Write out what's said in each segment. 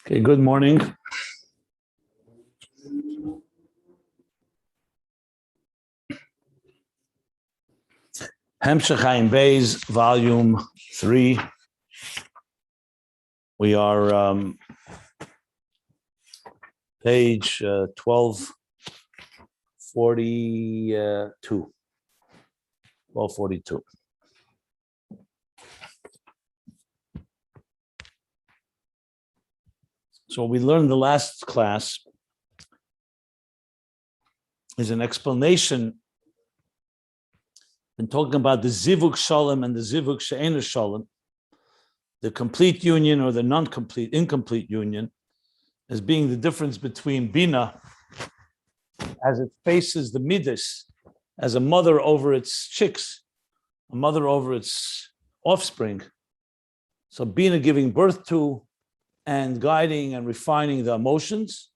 Okay, good morning. Ayin Beis, volume 3. We are page 1242. 1242. So what we learned in the last class is an explanation in talking about the zivug shalom and the zivug she'ena shalom, the complete union or the non-complete, incomplete union, as being the difference between Bina, as it faces the midas, as a mother over its chicks, a mother over its offspring. So Bina giving birth to and guiding and refining the emotions.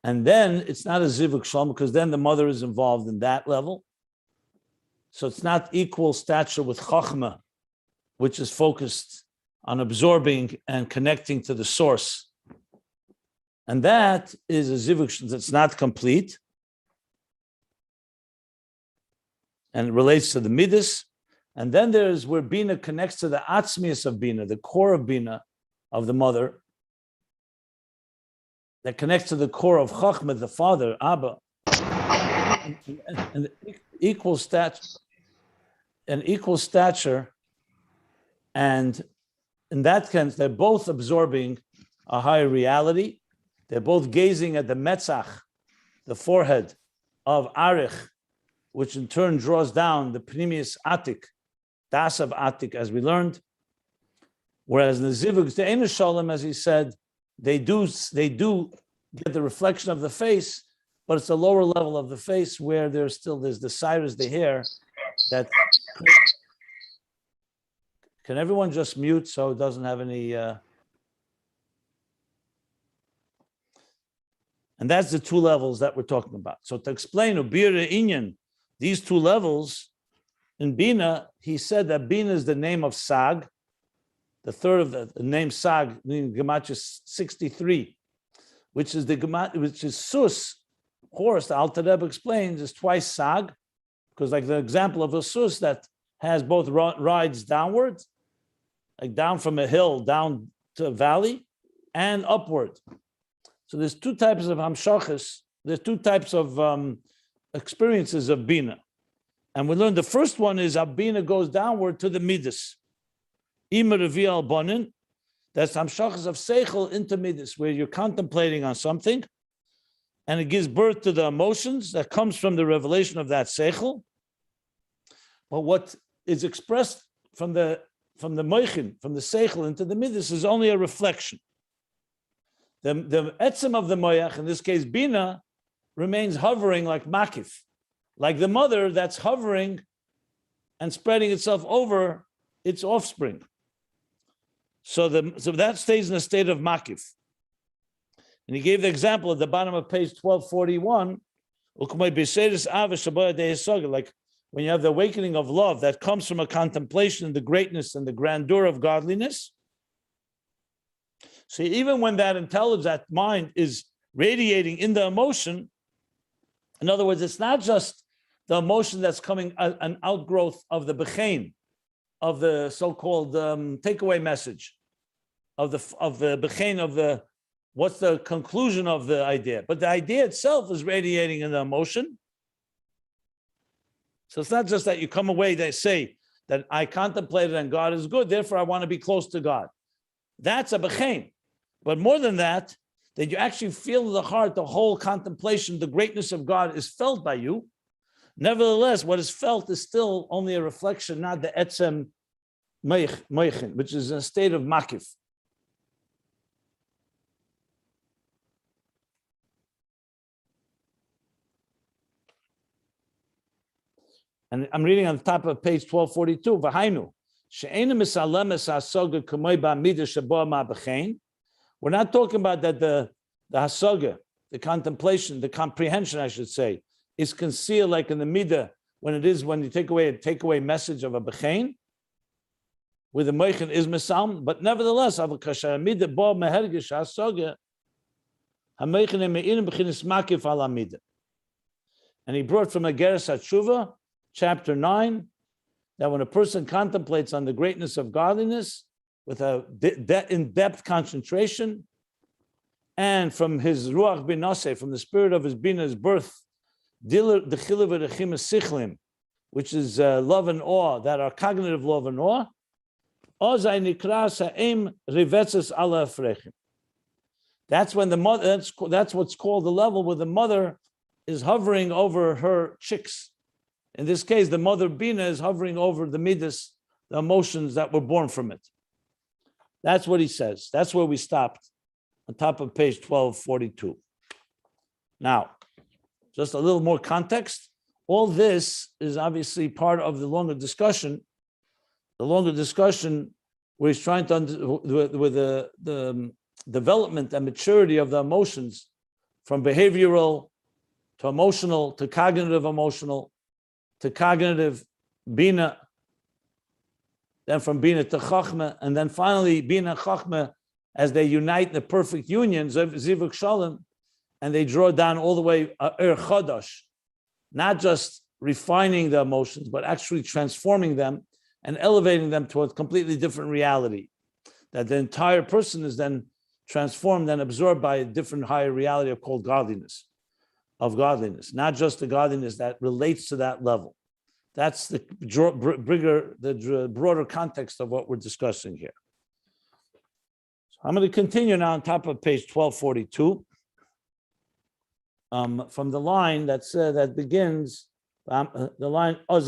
And then it's not a zivug shalom, because then the mother is involved in that level. So it's not equal stature with Chochma, which is focused on absorbing and connecting to the source. And that is a zivug that's not complete. And it relates to the midas. And then there's where Bina connects to the atzmius of Bina, the core of Bina, of the mother, that connects to the core of Chochma, the father, Abba, and equal stature, and in that sense, they're both absorbing a higher reality. They're both gazing at the Metzach, the forehead of Arich, which in turn draws down the Pnimius Atik, Das of Atik, as we learned. Whereas in the Zivug, the Ein Shalom, as he said, they do get the reflection of the face, but it's a lower level of the face where there's the cyrus, the hair, that. Can everyone just mute so it doesn't have any? And that's the two levels that we're talking about. So to explain Ubira Inyan, these two levels in Bina, he said that Bina is the name of Sa'g. The third of the name Sa'g, meaning Gematria 63, which is Sus, horse. The Alter Rebbe explains is twice Sa'g, because like the example of a Sus that has both rides downward, like down from a hill, down to a valley, and upward. So there's two types of hamshachas, there's two types of experiences of Bina. And we learned the first one is how Bina goes downward to the midas. Ima Revi al Bonin, that's hamshachas of seichel into midas, where you're contemplating on something, and it gives birth to the emotions that comes from the revelation of that seichel. But what is expressed from the moichin, from the seichel into the midas, is only a reflection. The etzem of the moyach, in this case Bina, remains hovering like makif, like the mother that's hovering and spreading itself over its offspring. So that stays in a state of makif. And he gave the example at the bottom of page 1241, like when you have the awakening of love that comes from a contemplation of the greatness and the grandeur of godliness. So even when that intelligence, that mind is radiating in the emotion, in other words, it's not just the emotion that's coming an outgrowth of the bechein, of the so-called takeaway message, of the bechein, of the what's the conclusion of the idea, but the idea itself is radiating in the emotion. So it's not just that you come away, they say that I contemplated and God is good, therefore I want to be close to God. That's a bechein. But more than that, that you actually feel in the heart, the whole contemplation, the greatness of God is felt by you. Nevertheless, what is felt is still only a reflection, not the etzem moichin, which is a state of makif. And I'm reading on the top of page 1242. V'hainu she'ena misalemes hasaga k'may ba'midah sheba ma'bechein. We're not talking about that the hasaga, the contemplation, the comprehension, I should say, is concealed like in the midah when you take away a takeaway message of a bechein. where the moichin is misam, but nevertheless, and he brought from Ageres HaTshuva, chapter 9, that when a person contemplates on the greatness of godliness with a in-depth concentration, and from his Ruach Bina-Sa'g, from the spirit of his Bina's birth, which is love and awe, that are cognitive love and awe, that's when the mother, that's what's called the level where the mother is hovering over her chicks. In this case, the mother Bina is hovering over the midas, the emotions that were born from it. That's what he says. That's where we stopped, on top of page 1242. Now, just a little more context. All this is obviously part of the longer discussion. The longer discussion where he's trying to with the development and maturity of the emotions, from behavioral to emotional to cognitive emotional to cognitive Bina, then from Bina to Chochma, and then finally Bina and Chochma, as they unite in the perfect union, Zivuk Shalom, and they draw down all the way Chodosh, not just refining the emotions, but actually transforming them and elevating them to a completely different reality. That the entire person is then transformed and absorbed by a different higher reality called godliness, not just the godliness that relates to that level. That's the broader context of what we're discussing here. So I'm going to continue now on top of page 1242. From the line that begins, the line if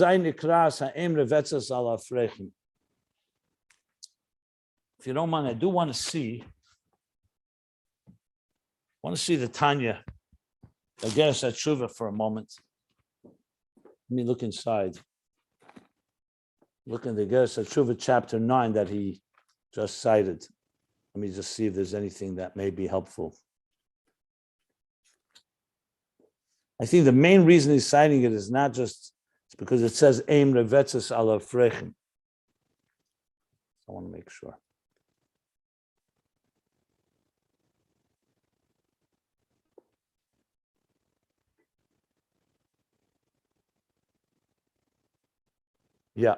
you don't mind, I do want to see the Tanya, Ageres HaTshuva for a moment. Let me look inside. Look in the Ageres HaTshuva chapter 9 that he just cited. Let me just see if there's anything that may be helpful. I think the main reason he's citing it is not just it's because it says Eim Revetzes ala Frechim. I want to make sure. Yeah.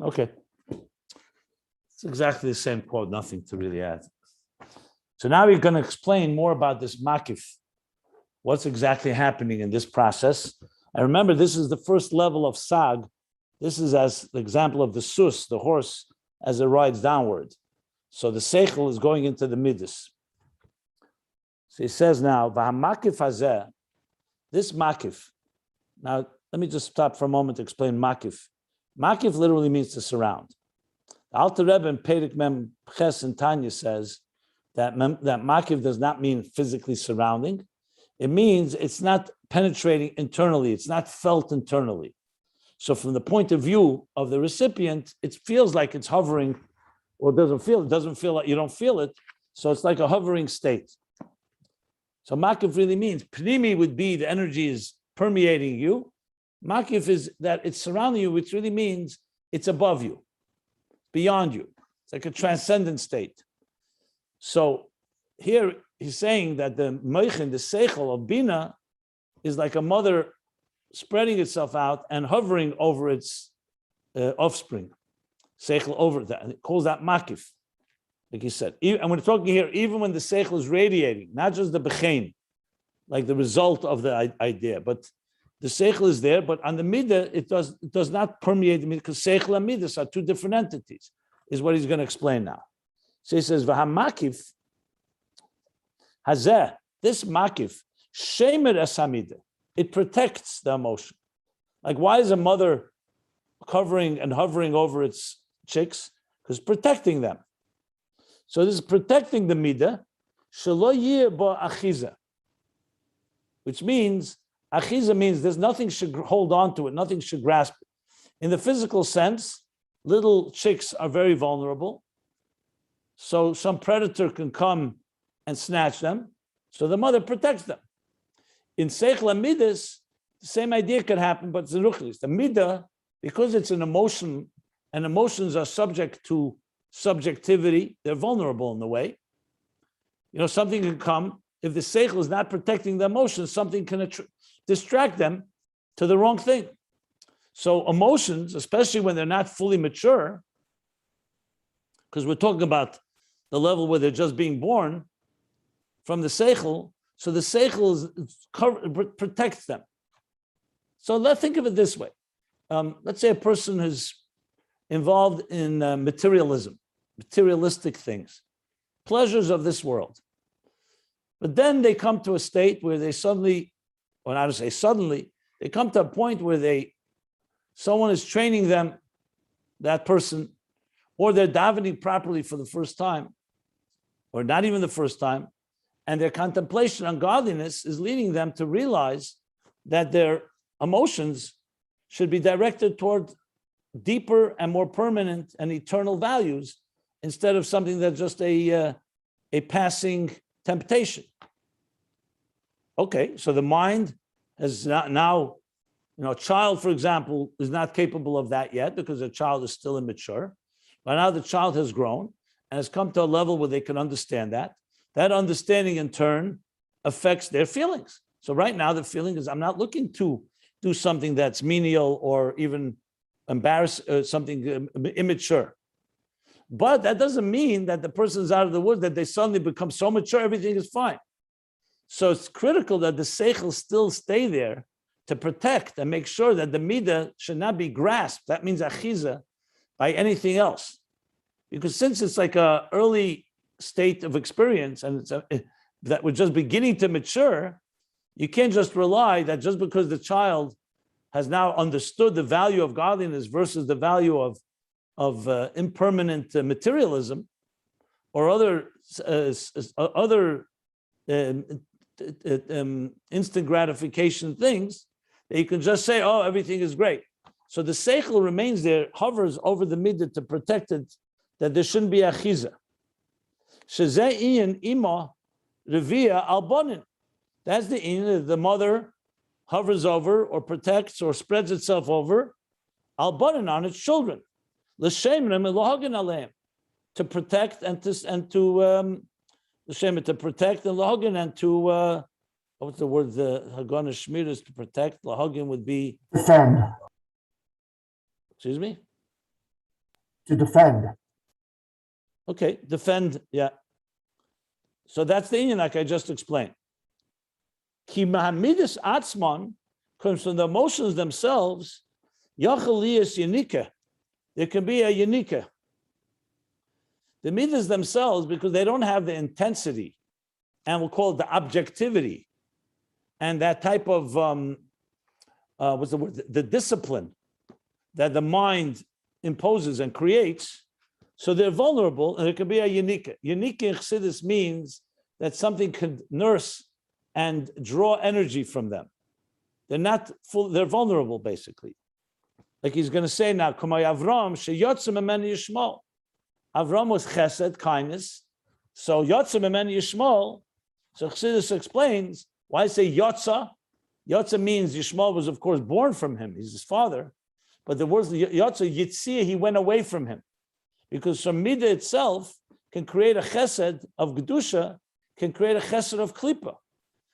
Okay. It's exactly the same quote, nothing to really add. So now we're going to explain more about this makif. What's exactly happening in this process? And remember, this is the first level of Sa'g. This is as the example of the sus, the horse, as it rides downward. So the seichel is going into the midas. So he says now, V'hamakif hazeh, this makif. Now, let me just stop for a moment to explain makif. Makif literally means to surround. The Alter Rebbe in Perek Mem Ches and Tanya says that makif does not mean physically surrounding. It means it's not penetrating internally. It's not felt internally. So from the point of view of the recipient, it feels like it's hovering, or it doesn't feel like you don't feel it. So it's like a hovering state. So makif really means, pnimi would be the energy is permeating you. Makif is that it's surrounding you, which really means it's above you, beyond you. It's like a transcendent state. So here he's saying that the moichin, the seichel of Bina, is like a mother spreading itself out and hovering over its offspring. Seichel over that. It calls that makif, like he said. And we're talking here, even when the seichel is radiating, not just the bechein, like the result of the idea, but the seichel is there, but on the midah, it does not permeate the midah, because seichel and midas are two different entities, is what he's going to explain now. So he says, V'hamakif hazeh, this makif, shemer esamida, it protects the emotion. Like, why is a mother covering and hovering over its chicks? Because protecting them. So this is protecting the midah, shelo yeh bo achiza, which means, achiza means there's nothing should hold on to it, nothing should grasp it. In the physical sense, little chicks are very vulnerable. So some predator can come and snatch them. So the mother protects them. In Seichel and Midas, the same idea could happen, but it's in Ruchlis. The Midah, because it's an emotion, and emotions are subject to subjectivity, they're vulnerable in the way. Something can come. If the Seichel is not protecting the emotions, something can distract them to the wrong thing. So emotions, especially when they're not fully mature, because we're talking about the level where they're just being born from the Seichel, so the Seichel protects them. So let's think of it this way. Let's say a person is involved in materialistic things, pleasures of this world. But then they come to a state where they suddenly, or not to say suddenly, they come to a point where someone is training them, that person, or they're davening properly for the first time, or not even the first time, and their contemplation on godliness is leading them to realize that their emotions should be directed toward deeper and more permanent and eternal values instead of something that's just a passing temptation. Okay, so the mind has now, a child, for example, is not capable of that yet because the child is still immature. But now the child has grown and has come to a level where they can understand that. That understanding in turn affects their feelings. So right now the feeling is, I'm not looking to do something that's menial or even something immature. But that doesn't mean that the person is out of the woods, that they suddenly become so mature, everything is fine. So it's critical that the seichel still stay there to protect and make sure that the midah should not be grasped. That means achiza by anything else. Because since it's like an early state of experience and that we're just beginning to mature, you can't just rely that just because the child has now understood the value of godliness versus the value of impermanent materialism or other instant gratification things, that you can just say, oh, everything is great. So the seichel remains there, hovers over the midah to protect it, that there shouldn't be achiza. Shezeh iyan ima revia albonin. That's the iyan, the mother hovers over or protects or spreads itself over albonin, on its children. L'shemrim elohagin aleim, to protect and to protect and lahagin and to what's the word? The hagana shmir is to protect. Lahagin would be defend. Excuse me? To defend. Okay, defend, yeah. So that's the inyan like I just explained. Ki mahamidus atzman comes from the emotions themselves. Yachal liyas yanika. There can be a yanika. The midas themselves, because they don't have the intensity, and we'll call it the objectivity, and that type of what's the word? The discipline that the mind imposes and creates. So they're vulnerable, and it can be a yanika. Yanika in Chassidus means that something could nurse and draw energy from them. They're not full, they're vulnerable, basically. Like he's going to say now, Kamay Avram, sheyotzim emeni yishmol. Avram was chesed, kindness. So yotzim emeni yishmol. So Chassidus explains why I say yotza. Yotza means Yishmael was, of course, born from him. He's his father. But the word yotza, yitzia, he went away from him. Because from midah itself can create a chesed of gedusha, can create a chesed of klipa.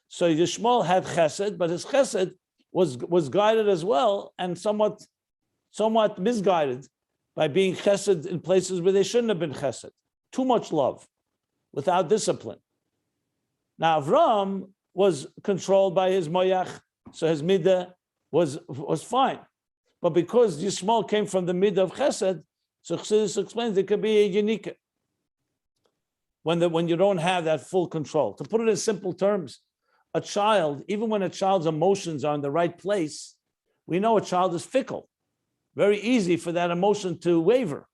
So Yishmael had chesed, but his chesed was guided as well and somewhat misguided by being chesed in places where they shouldn't have been chesed. Too much love, without discipline. Now Avram was controlled by his moyach, so his midah was fine. But because Yishmael came from the midah of chesed, so Chassidus explains it could be a yanika when you don't have that full control. To put it in simple terms, a child, even when a child's emotions are in the right place, we know a child is fickle. Very easy for that emotion to waver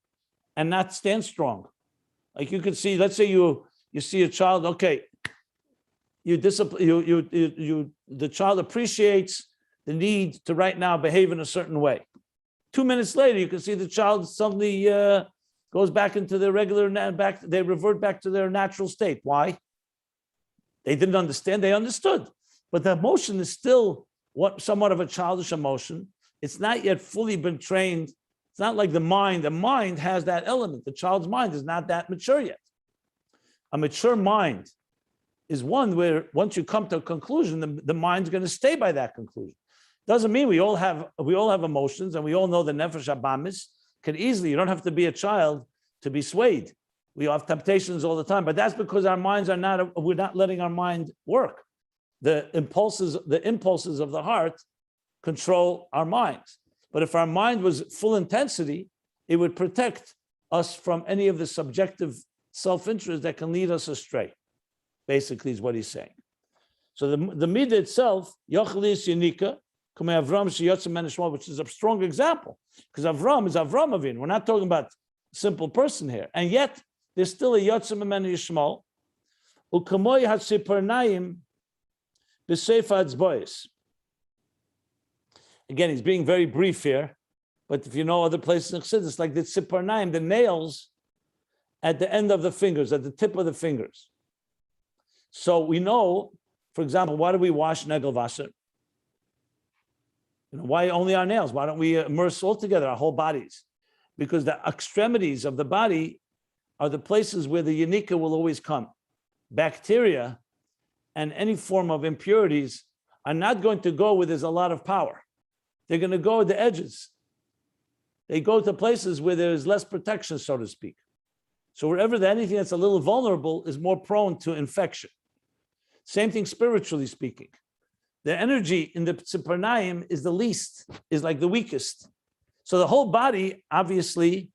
and not stand strong. Like you could see, let's say you see a child, okay, the child appreciates the need to right now behave in a certain way. 2 minutes later, you can see the child suddenly goes back into their they revert back to their natural state. Why? They didn't understand, they understood. But the emotion is still somewhat of a childish emotion. It's not yet fully been trained. It's not like the mind. The mind has that element. The child's mind is not that mature yet. A mature mind is one where once you come to a conclusion, the mind's going to stay by that conclusion. Doesn't mean we all have emotions, and we all know the nefesh abamis can easily. You don't have to be a child to be swayed. We have temptations all the time, but that's because our minds we're not letting our mind work. The impulses of the heart control our minds. But if our mind was full intensity, it would protect us from any of the subjective self-interest that can lead us astray, basically is what he's saying. So the midah itself, Yochelis Yanika, which is a strong example, because Avram is Avram Avin. We're not talking about a simple person here. And yet, there's still a Yotzim Mimenu Yishmael. Ukamoy HaTziparnayim B'Sefer HaTzbois. Again, he's being very brief here, but if you know other places in Chassidus, like the Tziparnayim, the nails at the end of the fingers, at the tip of the fingers. So we know, for example, why do we wash negel wasser? Why only our nails? Why don't we immerse altogether our whole bodies? Because the extremities of the body are the places where the yanika will always come. Bacteria and any form of impurities are not going to go where there's a lot of power. They're going to go at the edges. They go to places where there's less protection, so to speak. So wherever anything that's a little vulnerable is more prone to infection. Same thing spiritually speaking. The energy in the Tziparnayim is the least, is like the weakest. So the whole body, obviously,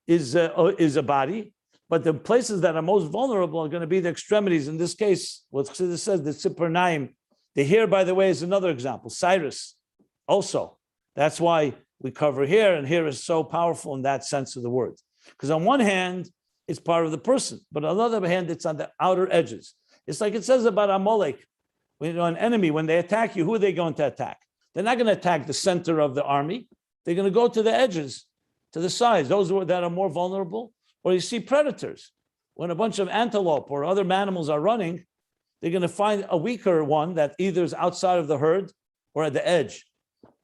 is a body, but the places that are most vulnerable are going to be the extremities. In this case, what Chassidus says, the Tziparnayim. The hair, by the way, is another example. Cyrus, also. That's why we cover hair, and hair is so powerful in that sense of the word. Because on one hand, it's part of the person, but on the other hand, it's on the outer edges. It's like it says about Amalek. An enemy, when they attack you, who are they going to attack? They're not going to attack the center of the army. They're going to go to the edges, to the sides, those that are more vulnerable. Or you see predators. When a bunch of antelope or other animals are running, they're going to find a weaker one that either is outside of the herd or at the edge.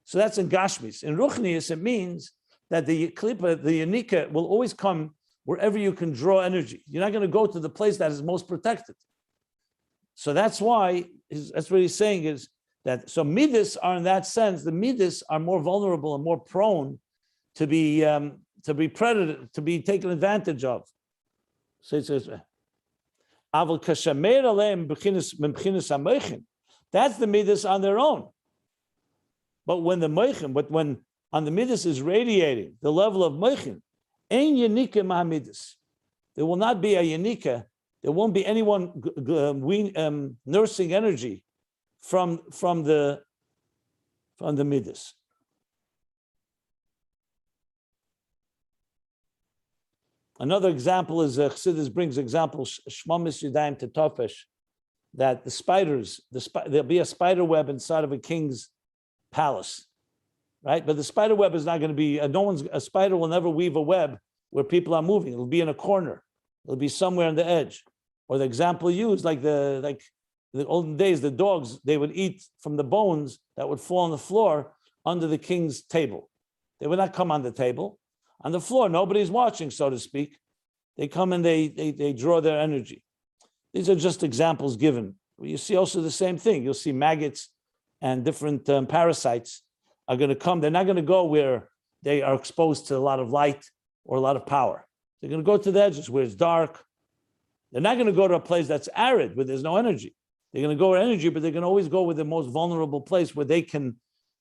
So that's in Gashmis. In Ruchnius, it means that the klipa, the yanika, will always come wherever you can draw energy. You're not going to go to the place that is most protected. So that's why, that's what he's saying is that, so midas are in that sense, the midas are more vulnerable and more prone to be predated, to be taken advantage of. So it says, that's the midas on their own. But when when on the midas is radiating, the level of moichin, ein yanika ma midas. There will not be a yanika. There won't be anyone nursing energy from the midas. Another example is Chassidus brings example Shmamis Yudayim Tetofesh, that the spiders, there'll be a spider web inside of a king's palace, right? But the spider web is not going to be a spider will never weave a web where people are moving. It'll be in a corner. It'll be somewhere on the edge. Or the example used, like the olden days, the dogs, they would eat from the bones that would fall on the floor under the king's table. They would not come on the table. On the floor, nobody's watching, so to speak. They come and they draw their energy. These are just examples given. You see also the same thing. You'll see maggots and different parasites are going to come. They're not going to go where they are exposed to a lot of light or a lot of power. They're going to go to the edges where it's dark. They're not going to go to a place that's arid, where there's no energy. They're going to go with energy, but they're going to always go with the most vulnerable place where they can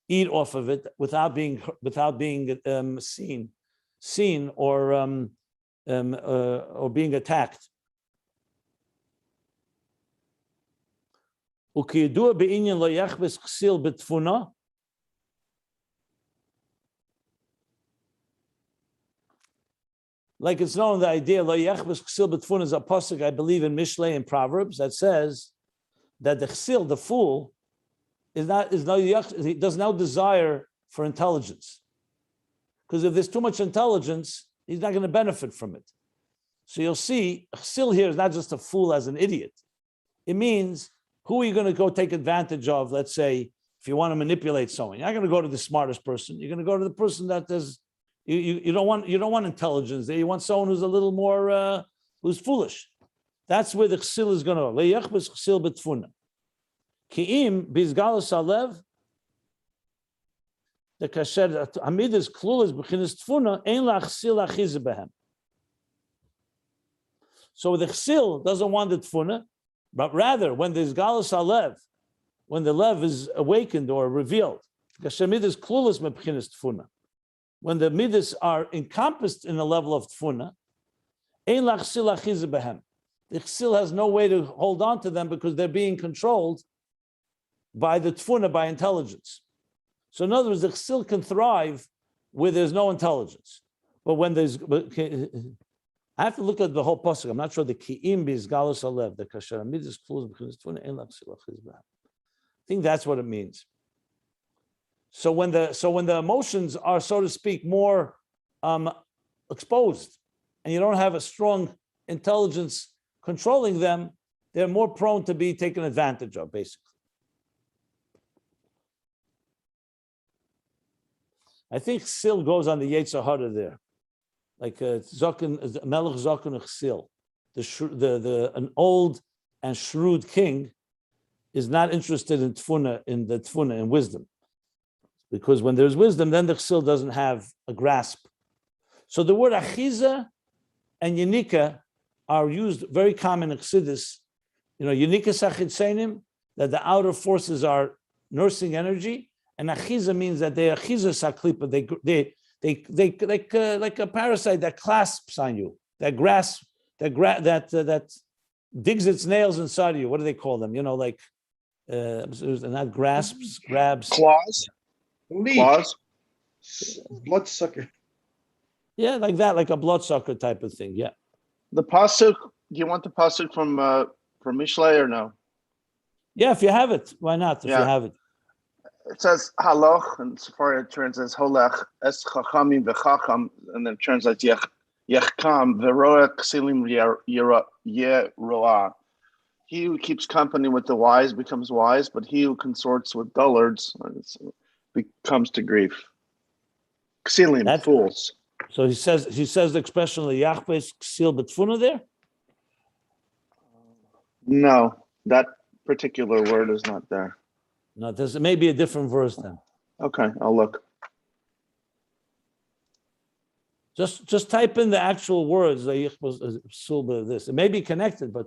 eat off of it without being seen or being attacked. Like it's known, the idea lo yachbes chsil betfun is a pasuk, I believe, in Mishlei and Proverbs that says that the chsil, the fool, does no desire for intelligence. Because if there's too much intelligence, he's not going to benefit from it. So you'll see, chsil here is not just a fool as an idiot. It means, who are you going to go take advantage of? Let's say, if you want to manipulate someone, you're not going to go to the smartest person. You're going to go to the person that does. You don't want intelligence there. You want someone who's a little more who's foolish. That's where the chsil is going to. Leyachbes chsil betfuna. Ki'im bizgalus alev. The kasher amidus klulas b'chinas tfuna ein la chsil achiz behem. So the chsil doesn't want the tfuna, but rather when there's galus alev, when the lev is awakened or revealed, kasher midus klulas b'chinas tfuna. When the midas are encompassed in the level of tfuna, ein la chsil achiz behem. The chsil has no way to hold on to them because they're being controlled by the tfuna, by intelligence. So in other words, the chsil can thrive where there's no intelligence. But when there's, I have to look at the whole pasuk. I'm not sure the ki'im Beis galus alev, the kasher amidus kluz b'chinas tfuna ein la chsil achiz behem. I think that's what it means. So when the emotions are, so to speak, more exposed, and you don't have a strong intelligence controlling them, they're more prone to be taken advantage of, basically. I think chsil goes on the Yetzer Hara there, like Zokin, Melech Zokin chsil. An old and shrewd king is not interested in tfuna, in wisdom, because when there's wisdom, then the chsil doesn't have a grasp. So the word achiza and yenika are used very common in Chassidus. Yenika sachitzenim, that the outer forces are nursing energy. And achiza means that they achiza saklipa. They like a parasite that clasps on you, that grasps, that digs its nails inside of you. What do they call them? Not grasps, grabs. Claws. Claws. Bloodsucker. Yeah, like that, like a bloodsucker type of thing. Yeah. The pasuk. Do you want the pasuk from Mishlei or no? Yeah, if you have it, why not? If you have it. It says haloch, and Safari translates holech es chachamim v'chacham, and then it translates yechkam v'roa ksilim yeroa. He who keeps company with the wise becomes wise, but he who consorts with dullards becomes to grief. Ksilim, fools. So he says the expression leyachbes ksil betfuna there. No, that particular word is not there. No, there's maybe a different verse then. Okay, I'll look. Just type in the actual words. This it may be connected, but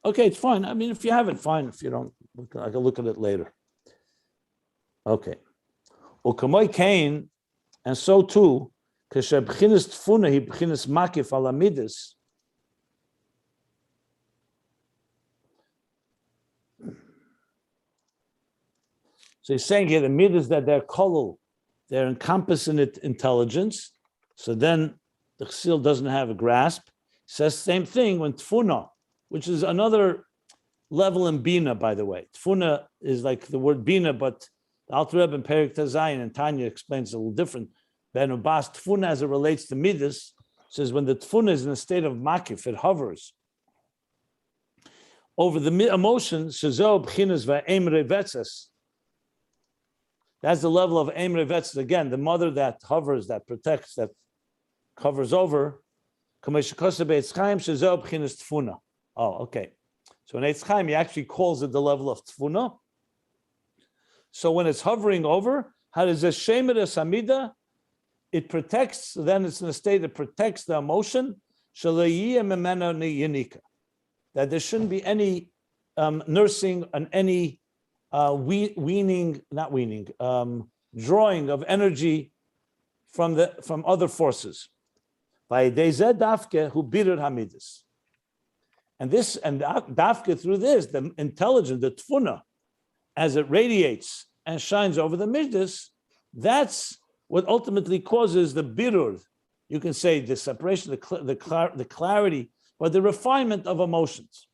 okay, it's fine. I mean, if you have it, fine. If you don't, I can look at it later. Okay. U'kamoi kain, and so too, kasher b'chinas tfuna hi b'chinas makif ala midas. So he's saying here the midas that they're kolul, they're encompassing it intelligence. So then the chsil doesn't have a grasp. He says same thing when tfuna, which is another level in Bina, by the way. Tfuna is like the word Bina, but the Alter Rebbe in Perek Tazayin and Tanya explains a little different. Ben Ubas tfuna as it relates to midas says when the tfuna is in a state of makif, it hovers over the emotions. Shazo b'chinas va'emre vetzes. That's the level of Emre Vetz. Again, the mother that hovers, that protects, that covers over. Oh, okay. So in Eitz Chaim, he actually calls it the level of Tfuna. So when it's hovering over, how does it shame it as Hamida? It protects, then it's in a state that protects the emotion. That there shouldn't be any nursing and any drawing of energy from other forces. By dafke who bitter hamidus, and dafke through this, the intelligence, the tfuna, as it radiates and shines over the midas, that's what ultimately causes the birur. You can say the separation, the clarity, but the refinement of emotions.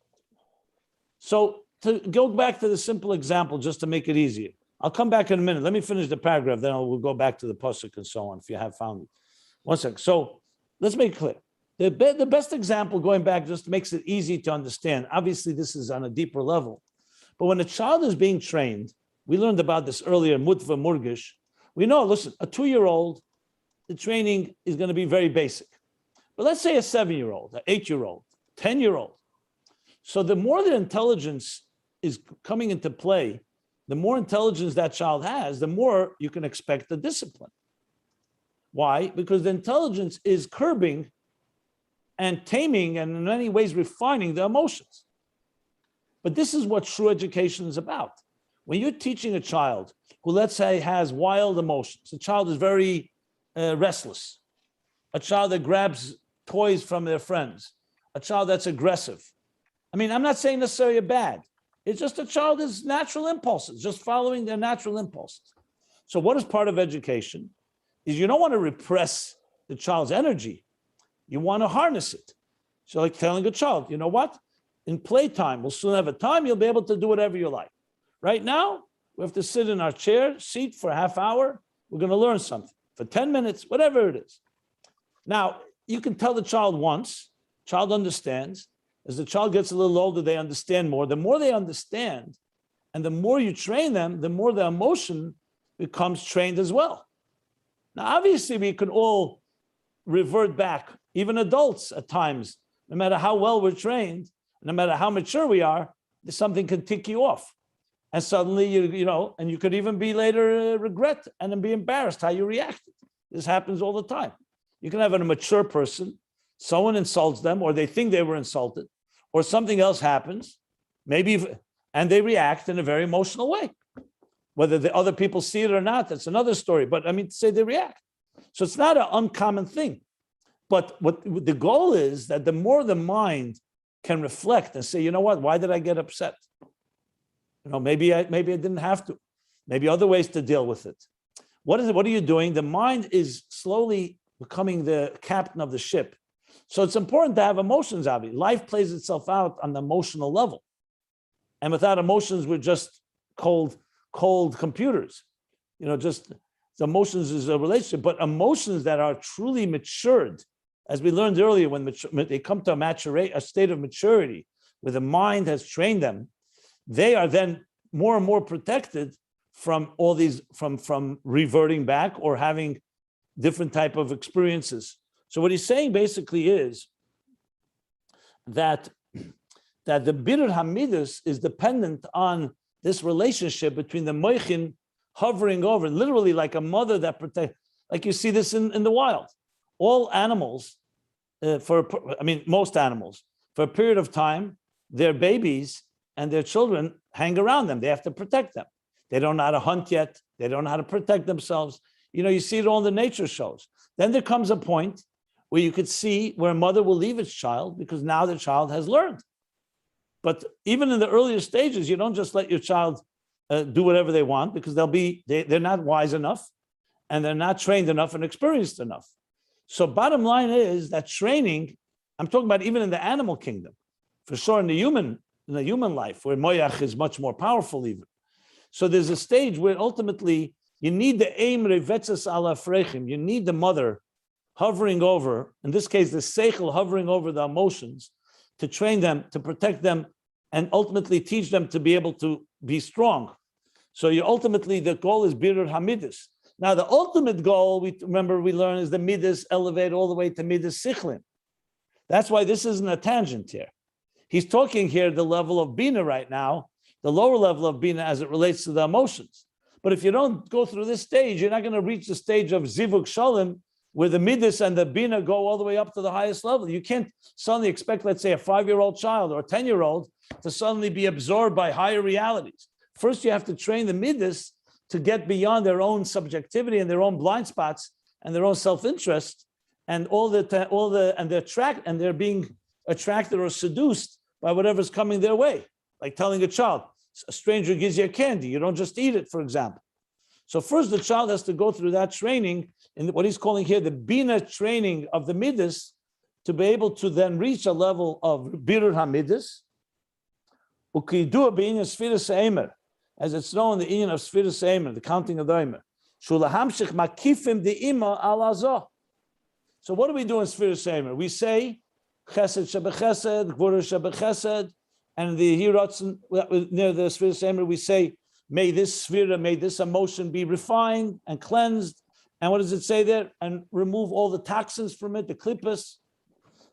So to go back to the simple example, just to make it easier, I'll come back in a minute. Let me finish the paragraph, then we'll go back to the pasuk and so on, if you have found it. One second. So let's make it clear. The best example, going back, just makes it easy to understand. Obviously, this is on a deeper level. But when a child is being trained, we learned about this earlier, Mutva Murgish. We know, listen, a 2-year-old, the training is going to be very basic. But let's say a 7-year-old, an 8-year-old, 10-year-old. So the more the intelligence is coming into play, the more intelligence that child has, the more you can expect the discipline. Why? Because the intelligence is curbing and taming and in many ways refining the emotions. But this is what true education is about. When you're teaching a child who, let's say, has wild emotions, a child is very restless, a child that grabs toys from their friends, a child that's aggressive. I mean, I'm not saying necessarily bad. It's just a child is natural impulses, just following their natural impulses. So what is part of education is you don't want to repress the child's energy. You want to harness it. So like telling a child, you know what? In playtime, we'll soon have a time, you'll be able to do whatever you like. Right now, we have to sit in our seat for a half hour. We're going to learn something for 10 minutes, whatever it is. Now, you can tell the child once, child understands. As the child gets a little older, they understand more. The more they understand, and the more you train them, the more the emotion becomes trained as well. Now, obviously, we can all revert back, even adults at times, no matter how well we're trained, no matter how mature we are, something can tick you off. And suddenly, you know, and you could even be later regret and then be embarrassed how you reacted. This happens all the time. You can have a mature person, someone insults them, or they think they were insulted, or something else happens, and they react in a very emotional way. Whether the other people see it or not, that's another story. But I mean, to say they react. So it's not an uncommon thing. But what the goal is that the more the mind can reflect and say, you know what, why did I get upset? You know, maybe I didn't have to. Maybe other ways to deal with it. What are you doing? The mind is slowly becoming the captain of the ship. So it's important to have emotions, obviously. Life plays itself out on the emotional level. And without emotions, we're just cold computers. You know, just the emotions is a relationship. But emotions that are truly matured, as we learned earlier, when they come to a state of maturity, where the mind has trained them, they are then more and more protected from all these, from reverting back or having different type of experiences. So what he's saying basically is that the Birur Hamidus is dependent on this relationship between the moichin hovering over, literally like a mother that protects, like you see this in the wild. All animals, most animals, for a period of time, their babies and their children hang around them. They have to protect them. They don't know how to hunt yet. They don't know how to protect themselves. You know, you see it all in the nature shows. Then there comes a point where you could see where a mother will leave its child because now the child has learned. But even in the earlier stages, you don't just let your child do whatever they want because they're not wise enough and they're not trained enough and experienced enough. So bottom line is that training, I'm talking about even in the animal kingdom, for sure in the human life, where moyach is much more powerful even. So there's a stage where ultimately you need the aim revetzes ala frechim. You need the mother hovering over, in this case, the seichel hovering over the emotions to train them, to protect them, and ultimately teach them to be able to be strong. So the goal is birur hamidus. Now, the ultimate goal, we learn, is the midas elevate all the way to midas sichlim. That's why this isn't a tangent here. He's talking here the level of Bina right now, the lower level of Bina as it relates to the emotions. But if you don't go through this stage, you're not going to reach the stage of Zivuk Shalom, where the Midas and the Bina go all the way up to the highest level. You can't suddenly expect, let's say, a 5-year-old child or a 10-year-old to suddenly be absorbed by higher realities. First, you have to train the Midas to get beyond their own subjectivity and their own blind spots and their own self-interest and they're being attracted or seduced by whatever's coming their way. Like telling a child, a stranger gives you a candy, you don't just eat it, for example. So first the child has to go through that training in what he's calling here the Bina training of the Midas to be able to then reach a level of Birur HaMidas. as it's known in the Inyan of Sfiras Eimer, the counting of the Eimer. Shulahamshich makifim the ima al azah. So what do we do in Sfiras Eimer? We say Chesed Shebechesed, Gvura Shebechesed, and the Hirotzen near the Sfiras Eimer we say, may this Sfira, may this emotion be refined and cleansed. And what does it say there? And remove all the toxins from it, the klippas.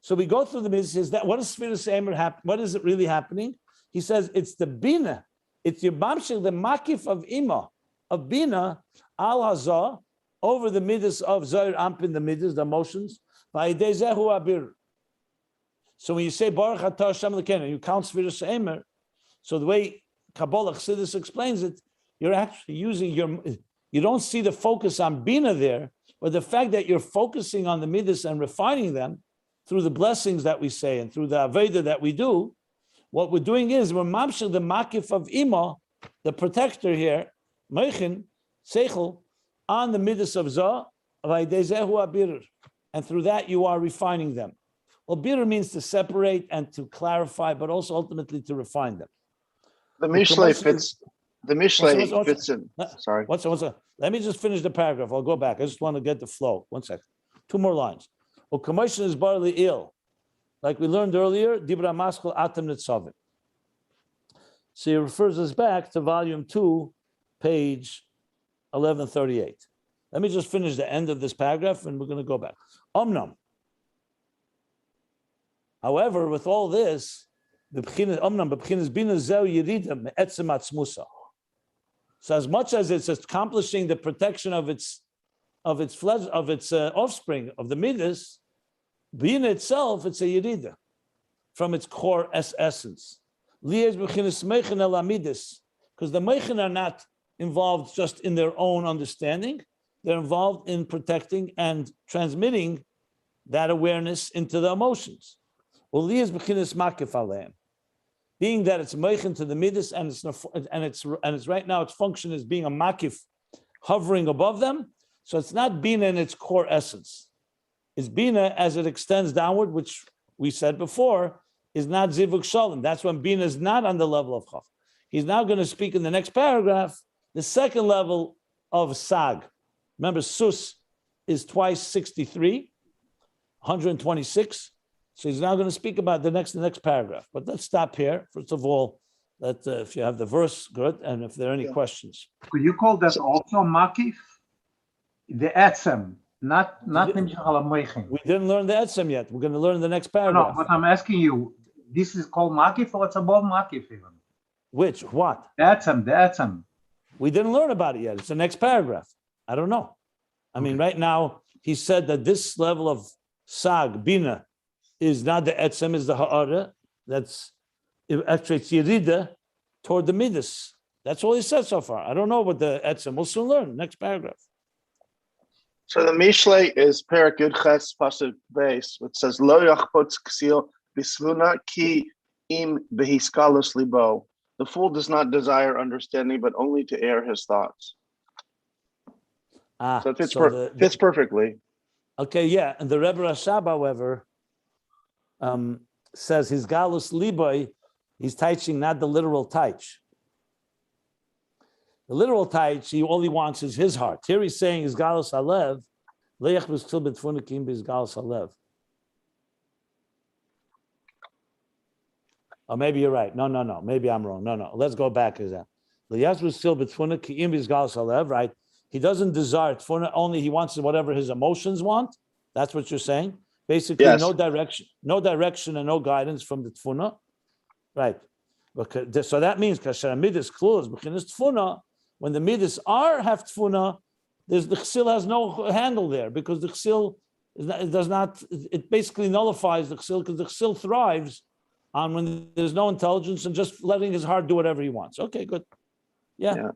So we go through the mitzvah. Says that what is Sfiras Eimer happen? What is it really happening? He says it's the Bina, it's your bamshik, the makif of ima, of Bina, al hazah, over the midas of Zohar Ampin, the midas, the emotions, by dezehu abir. So when you say Baruch Atah Hashem Elokeinu, you count Sfiras Eimer. So the way Kabbalah Chassidus explains it, you're actually using you don't see the focus on Bina there, but the fact that you're focusing on the midas and refining them through the blessings that we say and through the Aveda that we do, what we're doing is we're mamshel the makif of Ima, the protector here, Meichin, Seichel, on the midas of Zah, and through that you are refining them. Well, bir means to separate and to clarify, but also ultimately to refine them. The Mishlei fits. The Mishlei fits in. Sorry. Let me just finish the paragraph. I'll go back. I just want to get the flow. 1 second. 2 more lines. Well, commotion is barely ill. Like we learned earlier, Dibra Maskal Atem Nitzavim. So he refers us back to volume 2, page 1138. Let me just finish the end of this paragraph and we're going to go back. Omnam. However, with all this, so as much as it's accomplishing the protection of its offspring, of the midas, Bina itself, it's a yerida from its core essence. Because the meichin are not involved just in their own understanding; they're involved in protecting and transmitting that awareness into the emotions. Being that it's meichin to the midas and it's right now its function is being a makif, hovering above them. So it's not Bina in its core essence. It's Bina as it extends downward, which we said before is not zivuk shalom. That's when Bina is not on the level of Chaf. He's now going to speak in the next paragraph, the second level of Sa'g. Remember, Sus is twice 63, 126. So he's now going to speak about the next paragraph. But let's stop here. First of all, that if you have the verse, good, and if there are any questions. Could you call that also makif? The etzem, not Nimshach al Moichin. We didn't learn the etzem yet. We're going to learn the next paragraph. No, but I'm asking you, this is called makif or it's above makif even? Which? What? The etzem. We didn't learn about it yet. It's the next paragraph. I don't know. I mean, right now, he said that this level of Sa'g, Bina, is not the etzem, is the ha'ara. That's actually it's yerida toward the midas. That's all he said so far. I don't know what the etzem. We'll soon learn. Next paragraph. So the Mishlei is Perak Yud Ches Pasuk Beis, which says Lo Yachpotz Ksil Bisvuna Ki Im Behiskalus Libo. The fool does not desire understanding, but only to air his thoughts. So it fits perfectly. Okay, yeah. And the Rebbe Rashab, however, says his galus liboy, he's teaching not the literal taich. The literal taich, all he wants is his heart. Here he's saying his galus alev, leich b'schil b'tfunikim b'his galus alev. Oh, maybe you're right. No. Maybe I'm wrong. No. Let's go back to that. Leich b'schil b'tfunikim b'his galus alev, right? He doesn't desire tfuna, only he wants whatever his emotions want. That's what you're saying. Basically, yes. No direction and no guidance from the tfuna, right? So that means kasher midas klus b'chinas tfuna. When the midas have tfuna, the chsil has no handle there because the chsil it basically nullifies the chsil because the chsil thrives on when there's no intelligence and just letting his heart do whatever he wants. Okay, good. Yeah.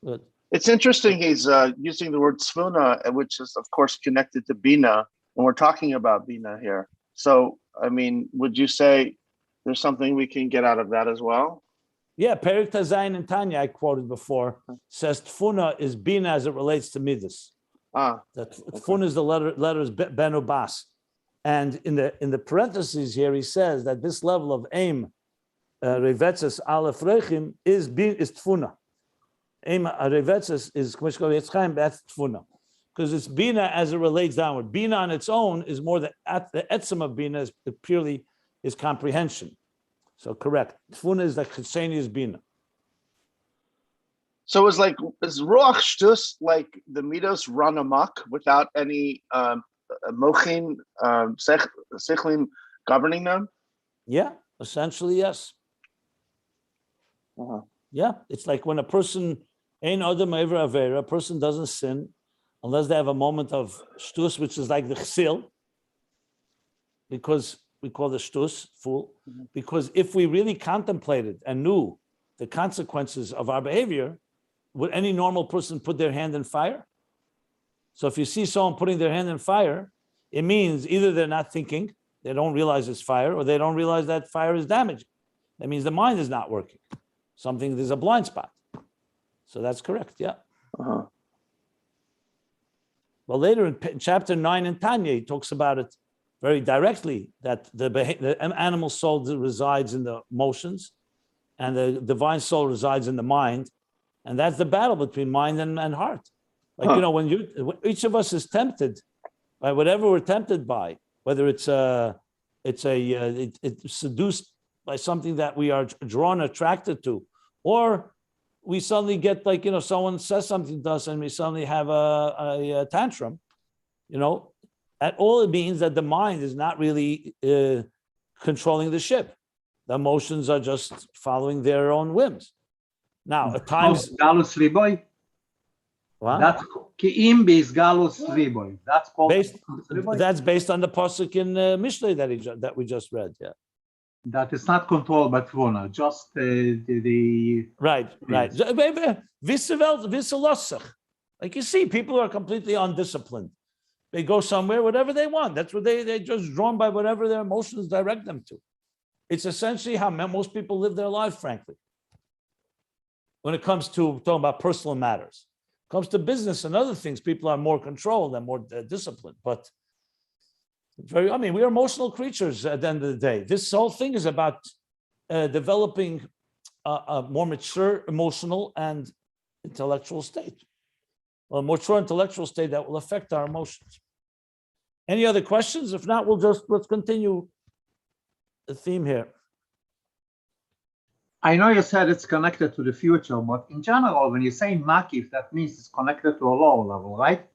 Good. It's interesting he's using the word tzfuna, which is, of course, connected to Bina, and we're talking about Bina here. So, I mean, would you say there's something we can get out of that as well? Yeah, Perik Tazayin and Tanya, I quoted before, says tfuna is Bina as it relates to Midas. Tfuna is the letters Ben Bas. And in the parentheses here, he says that this level of aim, Revetzes Aleph Rechim, is tfuna. Arevetzes is that's tfuna, because it's bina as it relates downward. Bina on its own is more the etzem of bina is purely is comprehension. So correct. Tfuna is like chesenius bina. So is ruach shtus like the midos run amok without any mochin sichlim governing them? Yeah, essentially yes. Yeah, it's like when a person ein adam ever avera, a person doesn't sin unless they have a moment of shtus, which is like the chsil, because we call the shtus fool. Because if we really contemplated and knew the consequences of our behavior, would any normal person put their hand in fire? So if you see someone putting their hand in fire, it means either they're not thinking, they don't realize it's fire, or they don't realize that fire is damaging. That means the mind is not working. There's a blind spot. So that's correct, yeah. Well, later in chapter 9 in Tanya, he talks about it very directly, that the animal soul resides in the emotions, and the divine soul resides in the mind. And that's the battle between mind and heart. Like, when each of us is tempted by whatever we're tempted by, whether it's seduced by something that we are drawn, attracted to, or we suddenly get someone says something to us and we suddenly have a tantrum, at all it means that the mind is not really controlling the ship. The emotions are just following their own whims. Now, at times, galus riboy. That's Ayin Beis galus riboy. That's called. That's based on the pasuk in Mishlei that we just read. Yeah. That is not controlled by Tvona, just the right. Like you see, people are completely undisciplined. They go somewhere, whatever they want. That's what they're just drawn by whatever their emotions direct them to. It's essentially how most people live their life, frankly. When it comes to talking about personal matters, comes to business and other things, people are more controlled and more disciplined. But we are emotional creatures at the end of the day. This whole thing is about developing a more mature emotional and intellectual state. Well, a mature intellectual state that will affect our emotions. Any other questions? If not, let's continue the theme here. I know you said it's connected to the future, but in general, when you say makif, that means it's connected to a lower level, right?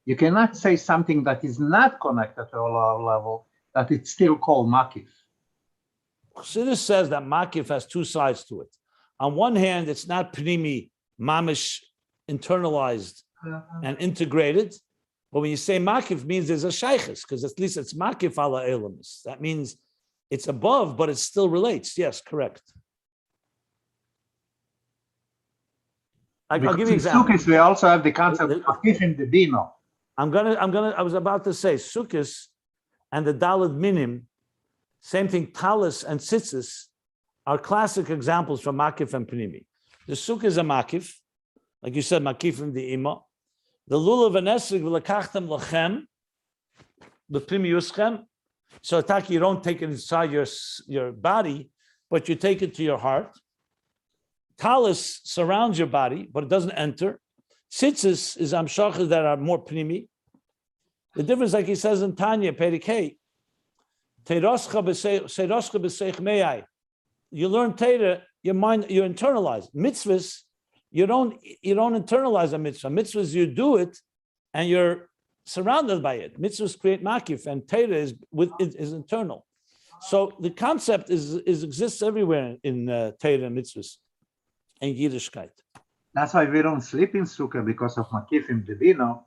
You cannot say something that is not connected to a lower level, that it's still called makif. Chassidus says that makif has two sides to it. On one hand, it's not pnimi, mamish, internalized and integrated. But when you say makif, means there's a shaykhis, because at least it's makif ala elamis. That means it's above, but it still relates. Yes, correct. I'll give you an example. Sukkis, we also have the concept of makif in the bina. I was about to say sukkis and the daled minim, same thing, talis and tzitzis are classic examples from makif and pnimi. The sukkah is a makif, like you said, makif from the ima. The lulav and esrig v'lekachtem lachem, the pnimi yuschem. So attack, you don't take it inside your body, but you take it to your heart. Talis surrounds your body, but it doesn't enter. Tzitzis is amshachas that are more pnimi. The difference, like he says in Tanya, Perikei, teiroscha b'seich meyai. You learn Torah, your mind, you internalize. Mitzvahs, you don't internalize a mitzvah. Mitzvahs, you do it, and you're surrounded by it. Mitzvahs create makif, and Torah is internal. So the concept exists everywhere in Torah and mitzvahs and Yiddishkeit. That's why we don't sleep in sukkah, because of makif in the bina.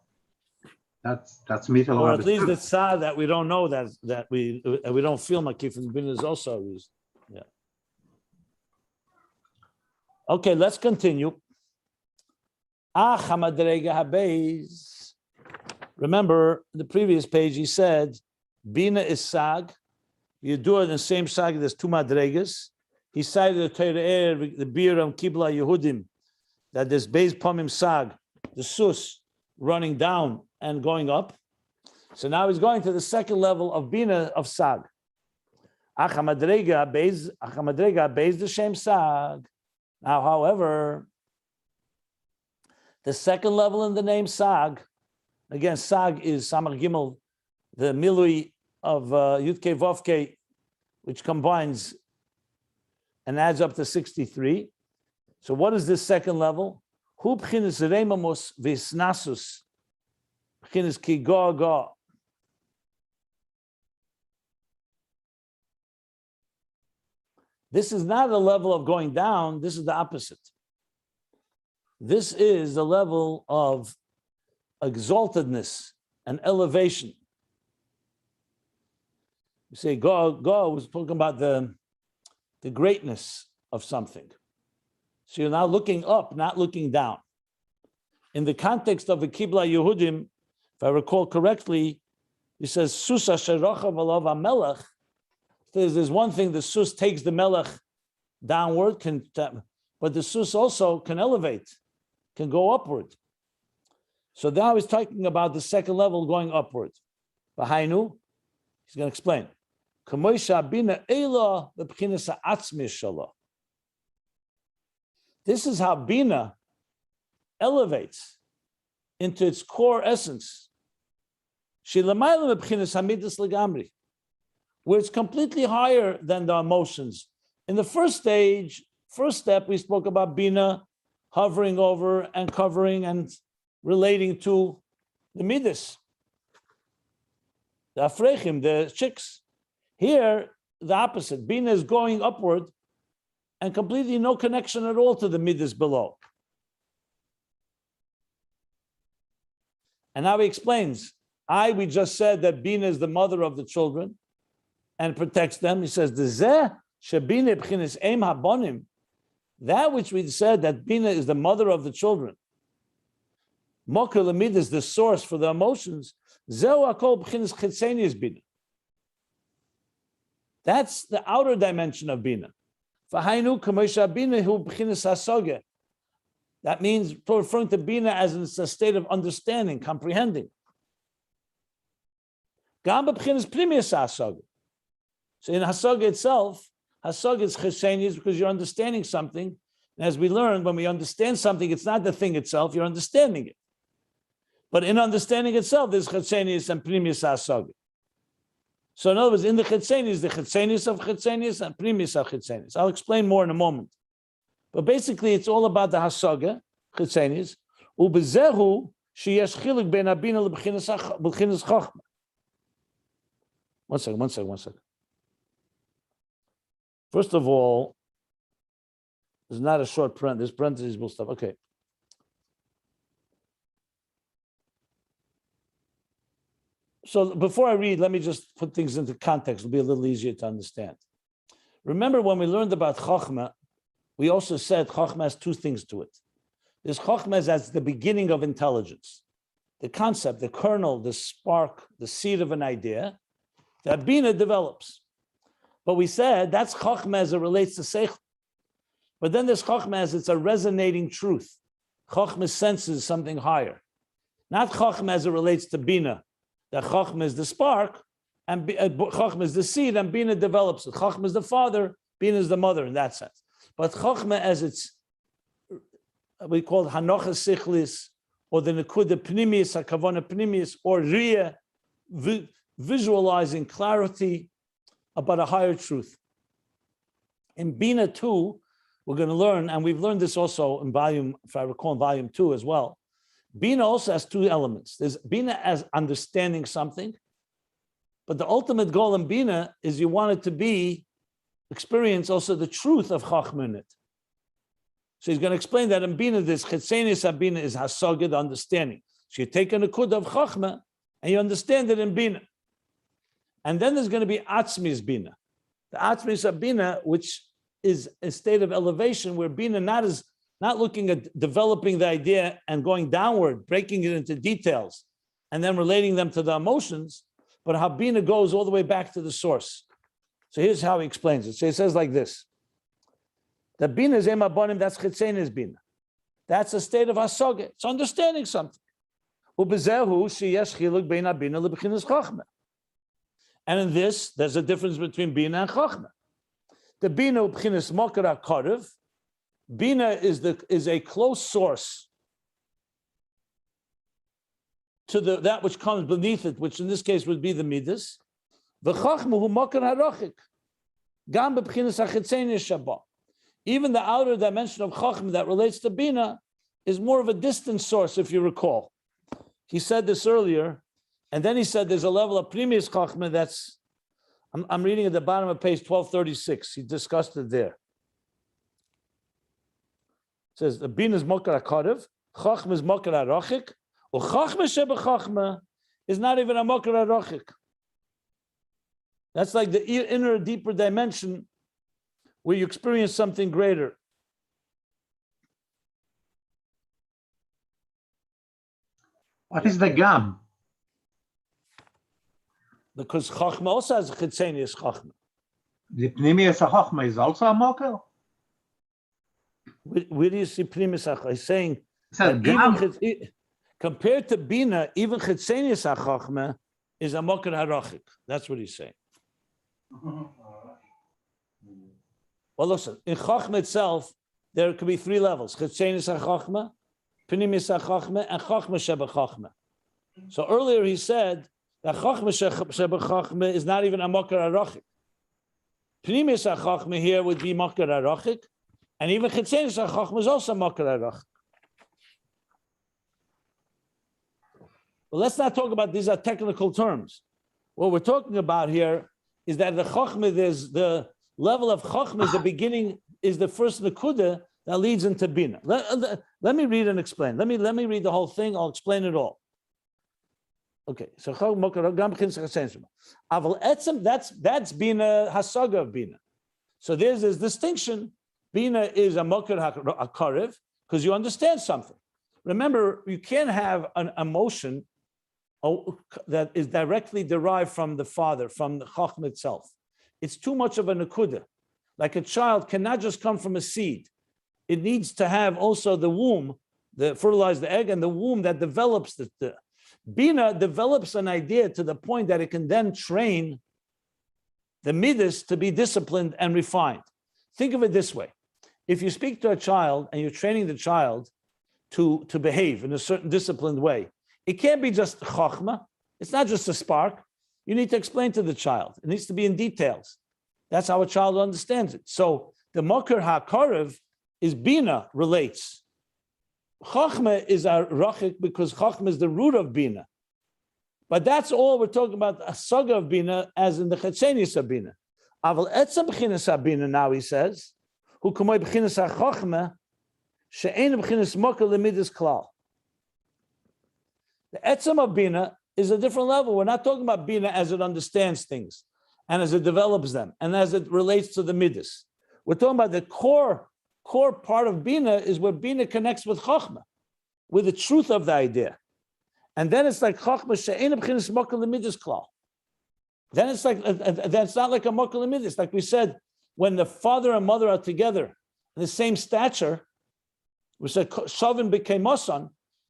That's middle. Or at least it's sad that we don't know that we don't feel makif in the bina is also a reason. Yeah. Okay, let's continue. Remember the previous page, he said, Bina is Sa'g. You do it in the same Sa'g, there's two madregas. He cited the Torah, the Biram Kibla Yehudim, that there's Beis Pamim Sa'g, the Sus running down and going up. So now he's going to the second level of Bina of Sa'g. Achamadrega Beis the Shem Sa'g. Now, however, The second level in the name Sa'g, again, Sa'g is Samach Gimel, the milui of Yudke Vovke, which combines and adds up to 63. So what is this second level? Hu b'chinas reimamus v'isnasus, b'chinas ki ga. This is not a level of going down, this is the opposite. This is the level of exaltedness and elevation. You say go was talking about the greatness of something. So you're now looking up, not looking down. In the context of the Kibla Yehudim, if I recall correctly, he says, Sus asher rochav alav hamelech. There's one thing, the sus takes the melech downward, but the sus also can elevate, can go upward. So now he's talking about the second level going upward. B'hainu, he's going to explain. This is how Bina elevates into its core essence, where it's completely higher than the emotions. In the first step, we spoke about Bina hovering over and covering and relating to the midas, the afrechim, the chicks. Here, the opposite. Bina is going upward and completely no connection at all to the midas below. And now he explains, we just said that Bina is the mother of the children and protects them. He says, that which we said that Bina is the mother of the children, Mokar Lamid is the source for the emotions, that's the outer dimension of Bina. That means referring to Bina as it's a state of understanding, comprehending. So in Hasaga itself, Hasaga is chesenius because you're understanding something. And as we learned, when we understand something, it's not the thing itself, you're understanding it. But in understanding itself, there's chesenius and primius Hasaga. So in other words, in the chesenius of chesenius and primius of chesenius. I'll explain more in a moment. But basically, it's all about the Hasaga, chesenius. Ubezehu sheyesh chiluk ben abina lebchinas chochma. One second. First of all, there's not a short print. There's parentheses will stuff. Okay. So before I read, let me just put things into context. It'll be a little easier to understand. Remember when we learned about Chochma, we also said Chochma has two things to it. There's Chochma as the beginning of intelligence. The concept, the kernel, the spark, the seed of an idea that Bina develops. But we said that's Chochma as it relates to Seichel. But then there's Chochma as it's a resonating truth. Chochma senses something higher. Not Chochma as it relates to Bina. That Chochma is the spark, and Chochma is the seed, and Bina develops it. Chochma is the father, Bina is the mother in that sense. But Chochma as it's, we call it Hanocha Sichlis, or the Nekuda Pnimius, Hakavana Pnimius, or Riyah, visualizing clarity about a higher truth. In Bina 2, we're going to learn, and we've learned this also in volume, if I recall, in volume 2 as well. Bina also has two elements. There's Bina as understanding something, but the ultimate goal in Bina is you want it to experience also the truth of Chochma in it. So he's going to explain that in Bina, this Chetzenis Bina is Hasagid, understanding. So you take a Nekud of Chochma and you understand it in Bina. And then there's going to be Atzmis Bina. The Atzmis Bina, which is a state of elevation where Bina not looking at developing the idea and going downward, breaking it into details, and then relating them to the emotions, but how Bina goes all the way back to the source. So here's how he explains it. So he says like this. The Bina is Ema Bonim, that's Chetzenis Bina. That's a state of Hasaga. It's understanding something. And in this, there's a difference between Bina and Chochma. The Bina B'chinas Mokar HaKarev. Bina is a close source to that which comes beneath it, which in this case would be the midas. Even the outer dimension of Chochma that relates to Bina is more of a distant source, if you recall. He said this earlier, and then he said there's a level of Primis Chochma that's, I'm reading at the bottom of page 1236. He discussed it there. It says, the Bina is Mokar HaKarev, Chochma is Mokar HaRachik, or Chochma Sheba Chochma is not even a Mokar HaRachik. That's like the inner, deeper dimension where you experience something greater. What is the gam? Because Chochma also has a chitzenius Chochma. The Pnimius Chochma is also a mocker? Where do you see Primis HaChochma? He's saying, So gam, compared to Bina, even chitzenius HaChochma is a Mokar HaRachik. That's what he's saying. Well, listen, in Chochma itself, there could be three levels: Chitzenius HaChochma, Pnimis HaChochma, and Chochma Sheba Chochma. So earlier he said that Chochma Sheba Chochma is not even a Mokar HaRachik. Pnimis HaChochma here would be Mokar HaRachik, and even Chitzenius HaChochma is also Mokar HaRachik. But let's not talk about these are technical terms. What we're talking about here is that the Chochma, there's the level of Chochma is the beginning, is the first Nakuda that leads into Bina. Let me read and explain. Let me read the whole thing. I'll explain it all. Okay, so that's Bina-Sa'g of Bina. So there's this distinction. Bina is a Mokar HaKarev because you understand something. Remember, you can't have an emotion that is directly derived from the father, from the Chochma itself. It's too much of a nakuda. Like a child cannot just come from a seed. It needs to have also the womb, the fertilized egg, and the womb that develops the Bina develops an idea to the point that it can then train the midas to be disciplined and refined. Think of it this way. If you speak to a child and you're training the child to behave in a certain disciplined way, it can't be just chochma. It's not just a spark. You need to explain to the child. It needs to be in details. That's how a child understands it. So the Mokar HaKarev is Bina relates. Chochma is a rachik because Chochma is the root of Bina. But that's all we're talking about, a saga of Bina, as in the Chetzenius of Bina. Aval etzem b'chinas ha-Bina, now he says, hu kamoi b'chinas ha-Chochma, she'ein b'chinas Mokar l'midas klal. The etzem of Bina is a different level. We're not talking about Bina as it understands things and as it develops them and as it relates to the midas. We're talking about the core part of Bina is where Bina connects with Chochma, with the truth of the idea. And then it's like Chochma she'ein b'chinas Mokar l'midas klal. Then it's like, that's not like a Mokar l'midas. Like we said, when the father and mother are together in the same stature, we said Shavin became Mosan.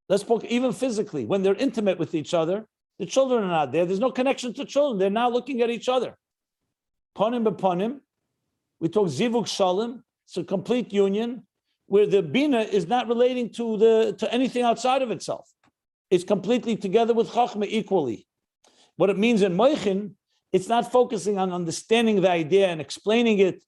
Let's talk even physically. When they're intimate with each other, the children are not there. There's no connection to children. They're now looking at each other. Ponim b'ponim. We talk zivuk shalom. It's a complete union where the Bina is not relating to anything outside of itself. It's completely together with Chochma equally. What it means in Moichin, it's not focusing on understanding the idea and explaining it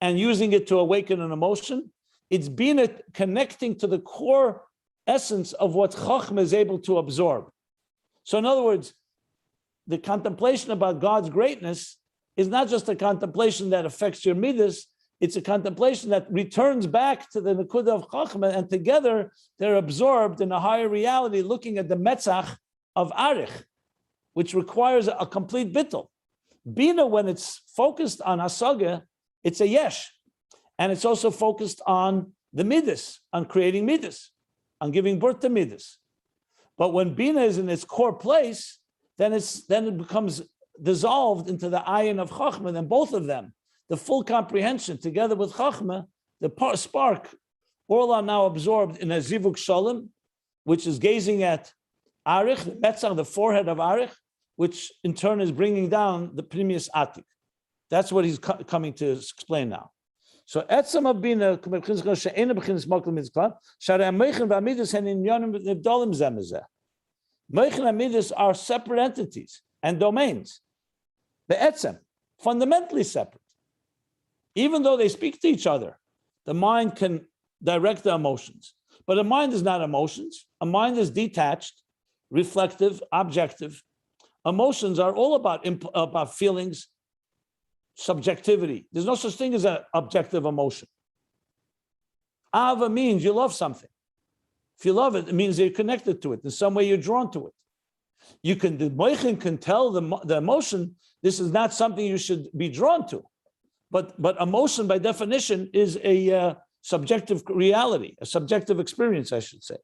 and using it to awaken an emotion. It's Bina connecting to the core essence of what Chochma is able to absorb. So in other words, the contemplation about God's greatness is not just a contemplation that affects your midas, it's a contemplation that returns back to the Nakuda of Chochma, and together they're absorbed in a higher reality, looking at the Metzach of Arich, which requires a complete bittul. Bina, when it's focused on Hasaga, it's a yesh, and it's also focused on the midas, on creating midas, on giving birth to midas. But when Bina is in its core place, then it becomes dissolved into the ayin of Chochma, and then both of them, the full comprehension together with Chochma, the spark, all are now absorbed in a zivuk shalom, which is gazing at Arich, the Metzach, the forehead of Arich, which in turn is bringing down the Pnimius Atik. That's what he's coming to explain now. So etzem of Bina she'ena b'chinas Mokar l'midas klal, shara ameichin v'amidas hen inyanim v'nivdalim zeh mezeh. Moichin and Midas are separate entities and domains. Be'etzem, fundamentally separate. Even though they speak to each other, the mind can direct the emotions. But a mind is not emotions. A mind is detached, reflective, objective. Emotions are all about feelings, subjectivity. There's no such thing as an objective emotion. Ava means you love something. If you love it, it means you're connected to it. In some way, you're drawn to it. The moichin can tell the emotion, this is not something you should be drawn to. But emotion, by definition, is a subjective reality, a subjective experience, I should say.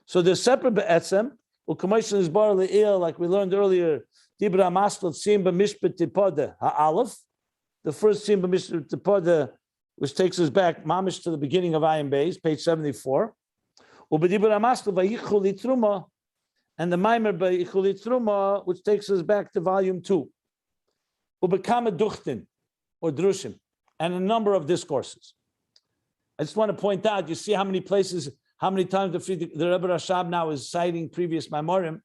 So they're separate be'etzem. Comprehension is bar le'il, like we learned earlier. Dibra maslat sim b'mishpat tipode ha'alef. The first sim b'mishpat tipode, which takes us back, mamish, to the beginning of Ayin Beis, page 74. Ubedibra maslat v'yichul litruma, and the Maimer b'yichul litruma, which takes us back to volume 2. Ubekama duchtin, or drushim, and a number of discourses. I just want to point out, you see how many places, how many times the Rebbe Rashab now is citing previous Maimorim.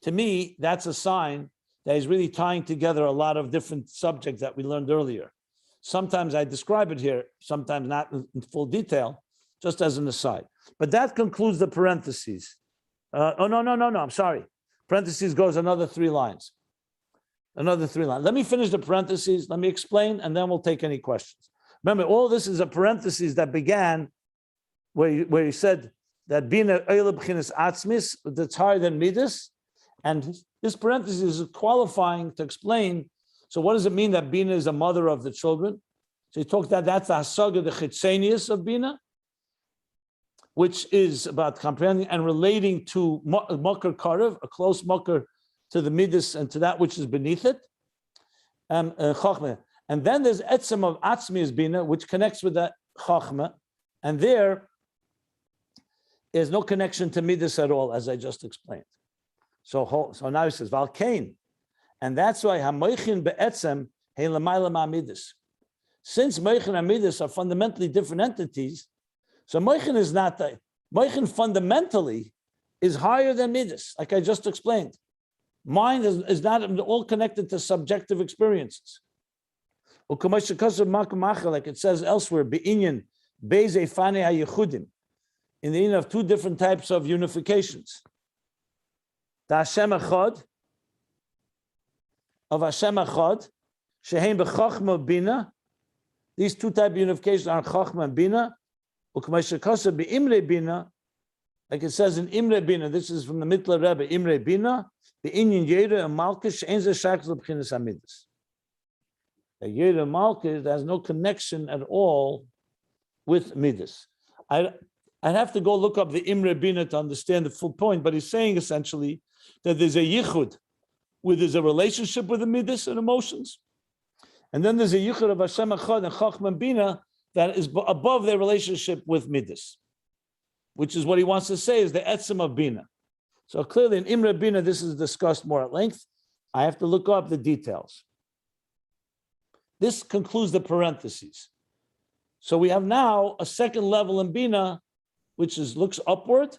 To me, that's a sign that he's really tying together a lot of different subjects that we learned earlier. Sometimes I describe it here, sometimes not in full detail, just as an aside. But that concludes the parentheses. No, I'm sorry. Parentheses goes another 3 lines. Another 3 lines. Let me finish the parentheses, let me explain, and then we'll take any questions. Remember, all this is a parenthesis that began where he said that Bina b'chinas atzmis, that's higher than Midas, and this parenthesis is qualifying to explain. So what does it mean that Bina is a mother of the children? So he talked that that's the hasaga, the chitzenius of Bina, which is about comprehending and relating to makar karev, a close makar to the Midas and to that which is beneath it, Chochma. And then there's etzem of atzmi is Bina, which connects with that Chochma, and there is no connection to Midas at all, as I just explained. So now he says Valkain, and that's why hamoichin be'etzem he l'mayla ma'midas. Since moichin and Midas are fundamentally different entities, so moichin is not the moichin fundamentally is higher than Midas, like I just explained. Mind is not all connected to subjective experiences. Like it says elsewhere, be'inyan beze fane hayechudim, in the end of 2 different types of unifications. The Hashem Echad, of Hashem Echad, shehein b'chochma bina. These 2 types of unifications are chochma and bina. U'k'mashakasa be'imre bina, like it says in Imre Bina, this is from the Mitler Rebbe, Imre Bina, be'inyan yeda and malkish she'en ze shakl b'chinas hamidus. The Yeda Malkis has no connection at all with Midas. I'd have to go look up the Imre Bina to understand the full point, but he's saying essentially that there's a yichud, where there's a relationship with the Midas and emotions, and then there's a yichud of Hashem Echad and Chochma and Bina that is above their relationship with Midas, which is what he wants to say is the etzem of Bina. So clearly in Imre Bina, this is discussed more at length. I have to look up the details. This concludes the parentheses. So we have now a second level in Bina, which looks upward,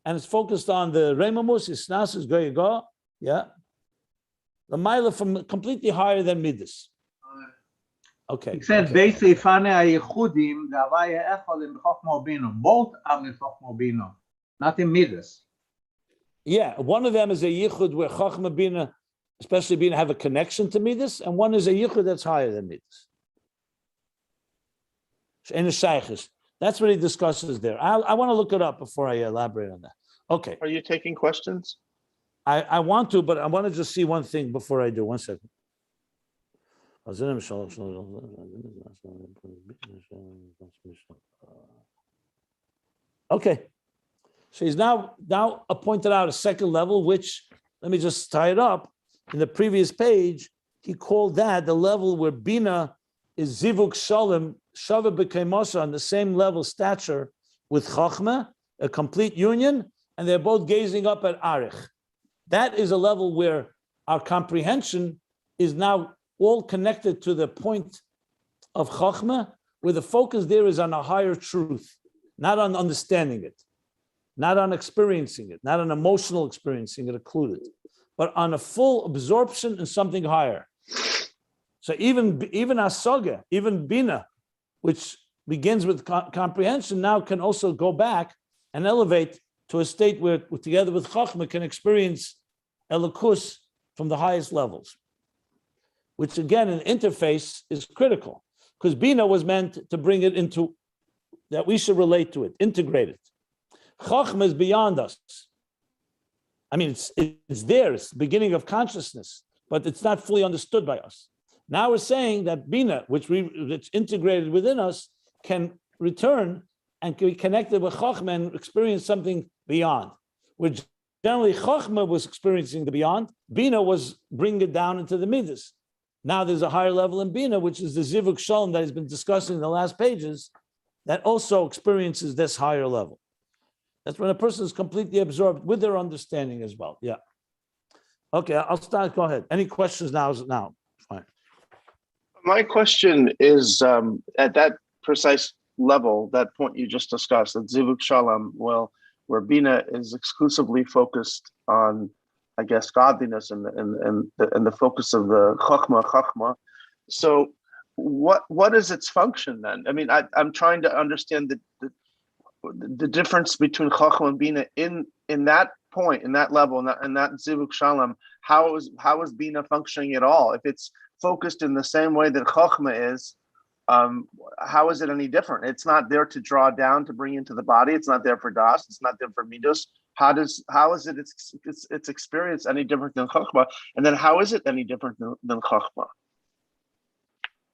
and it's focused on the Reimamus, Isnasus, Goyaga, yeah. The Maila from completely higher than Midas. Okay. It said basically fane hayechudim, the avaya echolim b'chochma bino. Both are in chochma bino, not in Midas. Yeah, one of them is a yichud where Chochma Bina, especially Bina, have a connection to Midas, and one is a yichud that's higher than Midas. In the Shaykhis. That's what he discusses there. I want to look it up before I elaborate on that. Okay. Are you taking questions? I want to, but I want to just see one thing before I do. 1 second. Okay. So he's now pointed out a second level, which, let me just tie it up. In the previous page, he called that the level where Bina is Zivuk Shalom, Shava B'Keimosa, on the same level stature with Chochma, a complete union, and they're both gazing up at Arich. That is a level where our comprehension is now all connected to the point of Chochma, where the focus there is on a higher truth, not on understanding it. not on experiencing it, not on emotional experiencing it included, but on a full absorption in something higher. So even Asaga, even Bina, which begins with comprehension, now can also go back and elevate to a state where, together with Chochma, can experience Elokus from the highest levels, which again, in interface is critical, because Bina was meant to bring it into, that we should relate to it, integrate it. Chochma is beyond us. I mean, it's there, it's the beginning of consciousness, but it's not fully understood by us. Now we're saying that Bina, which it's integrated within us, can return and can be connected with Chochma and experience something beyond. Which generally Chochma was experiencing the beyond, Bina was bringing it down into the Midas. Now there's a higher level in Bina, which is the Zivuk Shalom that has been discussing in the last pages, that also experiences this higher level. That's when a person is completely absorbed with their understanding as well. Yeah. Okay, I'll start. Go ahead. Any questions now? Fine. My question is, at that precise level, that point you just discussed, that Zivuk Shalom, well, where Bina is exclusively focused on, I guess, godliness and the focus of the Chochma. So what is its function then? I mean, I'm trying to understand the difference between Chochma and Bina in that point, in that level, in that Zivuk Shalom. How is Bina functioning at all? If it's focused in the same way that Chochma is, how is it any different? It's not there to draw down, to bring into the body. It's not there for das. It's not there for midos. How is its experience any different than Chochma? And then how is it any different than Chochma?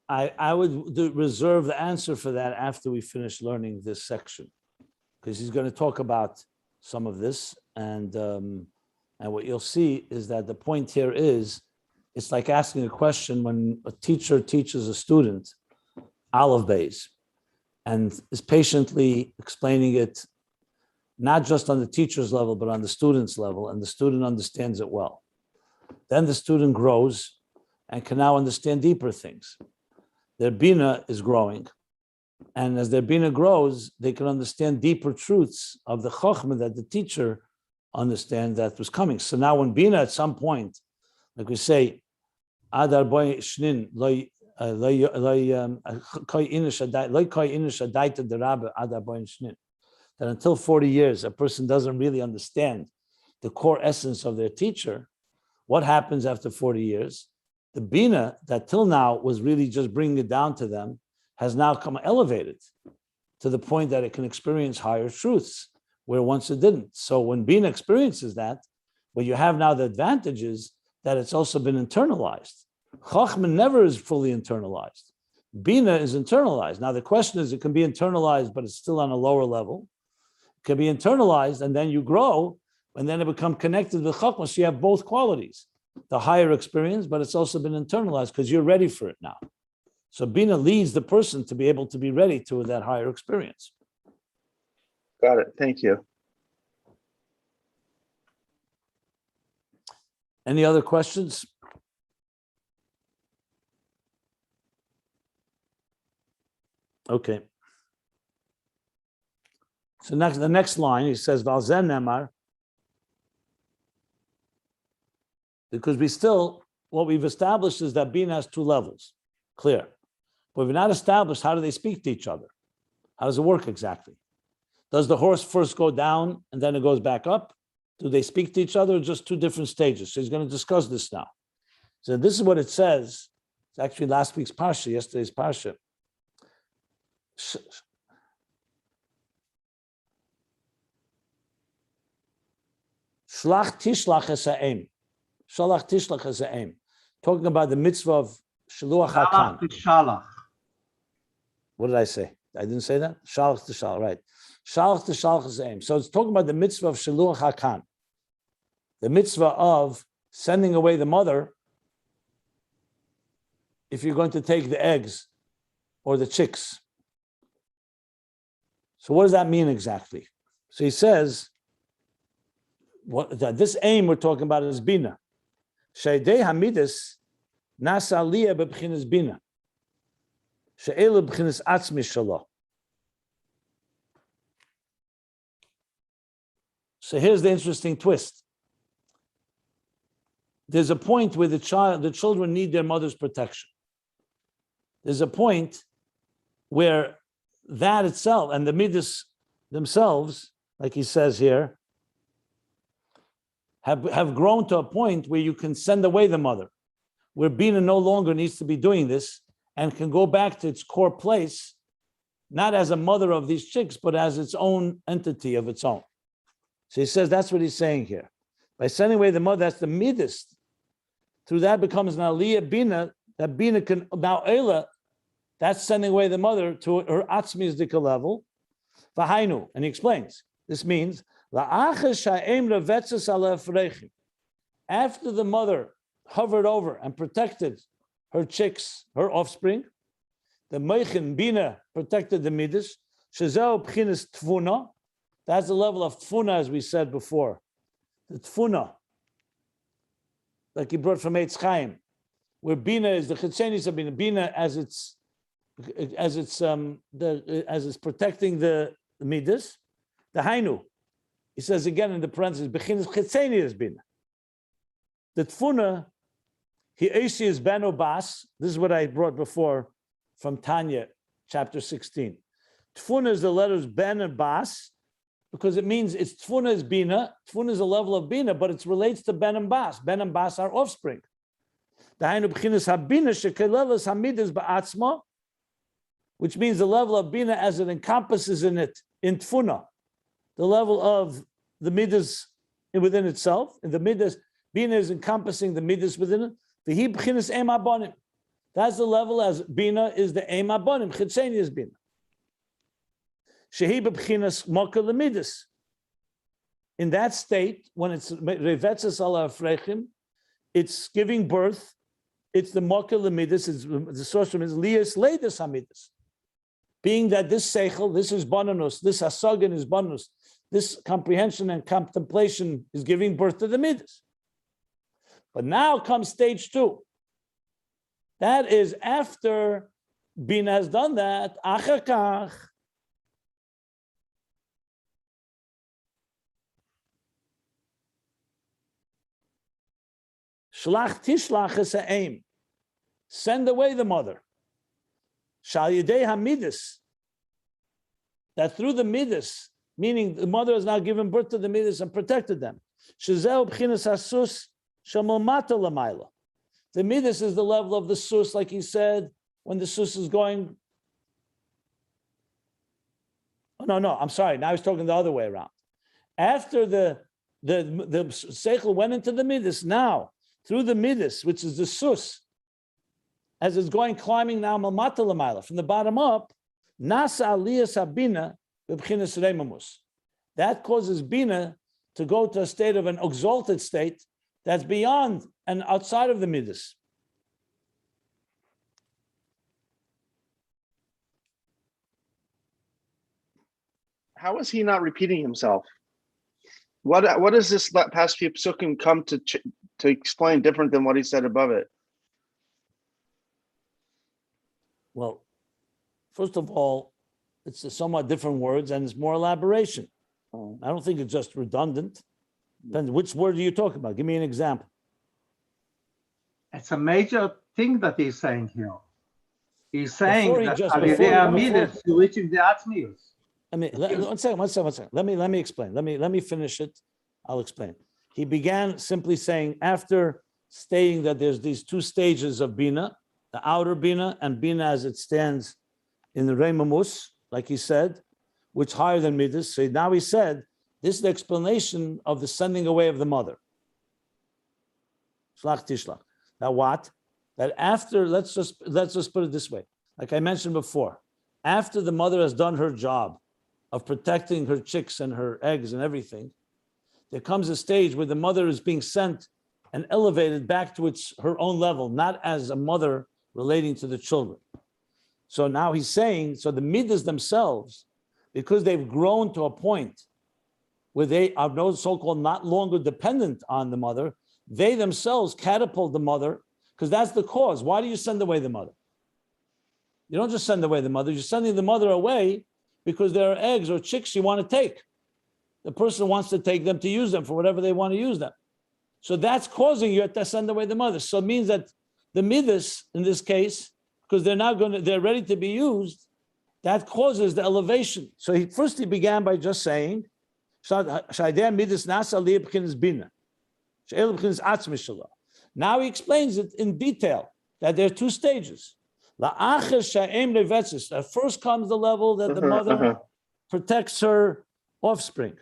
I would reserve the answer for that after we finish learning this section, because he's going to talk about some of this, and what you'll see is that the point here is, it's like asking a question when a teacher teaches a student Ayin Beis and is patiently explaining it, not just on the teacher's level, but on the student's level, and the student understands it well. Then the student grows and can now understand deeper things. Their Bina is growing. And as their Bina grows, they can understand deeper truths of the Chochma that the teacher understands that was coming. So now when Bina at some point, like we say, Adar boy shnin loy that until 40 years, a person doesn't really understand the core essence of their teacher. What happens after 40 years? The Bina that till now was really just bringing it down to them has now come elevated to the point that it can experience higher truths where once it didn't. So when Bina experiences that, what you have now the advantage is that it's also been internalized. Chochma never is fully internalized. Bina is internalized. Now the question is, it can be internalized, but it's still on a lower level. It can be internalized, and then you grow, and then it becomes connected with Chochma. So you have both qualities, the higher experience, but it's also been internalized because you're ready for it now. So Bina leads the person to be able to be ready to that higher experience. Got it. Thank you. Any other questions? Okay. So the next line, he says, Valzen Nemar, because what we've established is that Bina has two levels, clear. But we've not established how do they speak to each other. How does it work exactly? Does the horse first go down and then it goes back up? Do they speak to each other or just two different stages? So he's going to discuss this now. So this is what it says. It's actually last week's Parsha, yesterday's Parsha. Shlach tishlach esa'im. Shalach tishlach esa'im. Talking about the mitzvah of Shiluach HaKan. What did I say? I didn't say that? Shalach tishalach, right. Shalach tishalach esa'im. So it's talking about the mitzvah of Shiluach HaKan. The mitzvah of sending away the mother if you're going to take the eggs or the chicks. So what does that mean exactly? So he says, this aim we're talking about is Bina. Sheidei hamidus nasa aliyah bebchinas Bina. She'elu bebchinas atzmi shalo. So here's the interesting twist. There's a point where the children need their mother's protection. There's a point where that itself and the midas themselves, like he says here, have grown to a point where you can send away the mother, where Bina no longer needs to be doing this and can go back to its core place, not as a mother of these chicks, but as its own entity of its own. So he says that's what he's saying here. By sending away the mother, that's the midas. Through that becomes an aliyah Bina, that Bina can now Eila, that's sending away the mother to her atzmi's dika level. V'hainu, and he explains. This means after the mother hovered over and protected her chicks, her offspring, the meichin Bina protected the midas. Shezeu b'chinas tfuna. That's the level of tfuna, as we said before. The tfuna, like he brought from Eitz Chaim, where Bina is the chitzenis of Bina. Bina as it's protecting the midas. The hainu, he says again in the parentheses, bechinas chitzenis Bina. The tfuna, he esi is beno bas. This is what I brought before from Tanya, chapter 16. Tfuna is the letters ben and bas, because it means it's tfuna is Bina. Tfuna is a level of Bina, but it relates to ben and bas. Ben and bas are offspring. The hainu bechinas habina shekelelas hamidas ba'atzma, which means the level of Bina as it encompasses in it, in tfuna, the level of the midas within itself. In the midas, Bina is encompassing the midas within it. The he b'chinas em abonim. That's the level as Bina is the em abonim. Chitzeni is Bina. Shehi b'chinas mokel the midas. In that state, when it's revetzes ala afrechim, it's giving birth. It's the mokel the midas. It's the source from is lias leidas hamidas. Being that this seichel, this is bonanus, this hasagan is bonanus, this comprehension and contemplation is giving birth to the midas. But now comes stage 2. That is after Bina has done that. Achakach. Shlach tishlach is a aim. Send away the mother. Shal yedei hamidas. That through the midas, meaning the mother has now given birth to the midas and protected them. Shezeu b'chinas hasus shamomata lamayla. The midas is the level of the sus, like he said, when the sus is going. Oh, no, I'm sorry. Now he's talking the other way around. After the seichel went into the midas, now through the midas, which is the sus, as it's going climbing now mamata lamayla, from the bottom up, nasa aliyas habina b'chinas reimamus. That causes Bina to go to a state of an exalted state that's beyond and outside of the midas. How is he not repeating himself? What does this past few psukim come to explain different than what he said above it? Well, first of all, it's a somewhat different words and it's more elaboration. I don't think it's just redundant. Then which word are you talking about? Give me an example. It's a major thing that he's saying here. He's saying Before he that just- Alidei before- Amidas, you're reaching the Atzmius. I mean, one second. Let me explain. Let me finish it. I'll explain. He began simply saying, after stating that there's these 2 stages of Bina, the outer Bina and Bina as it stands in the Reimamus, like he said, which higher than Midas. So now he said, this is the explanation of the sending away of the mother. Shlach tishlach. Now what? That after, let's just put it this way. Like I mentioned before, after the mother has done her job of protecting her chicks and her eggs and everything, there comes a stage where the mother is being sent and elevated back to her own level, not as a mother relating to the children. So now he's saying, so the midas themselves, because they've grown to a point where they are no so-called not longer dependent on the mother, they themselves catapult the mother, because that's the cause. Why do you send away the mother? You don't just send away the mother, you're sending the mother away because there are eggs or chicks you want to take. the person wants to take them to use them for whatever they want to use them. So that's causing you to send away the mother. So it means that the midas in this case, because they're ready to be used, that causes the elevation. So he began by just saying, now he explains it in detail that there are two stages. At first comes the level that the mother protects her offspring,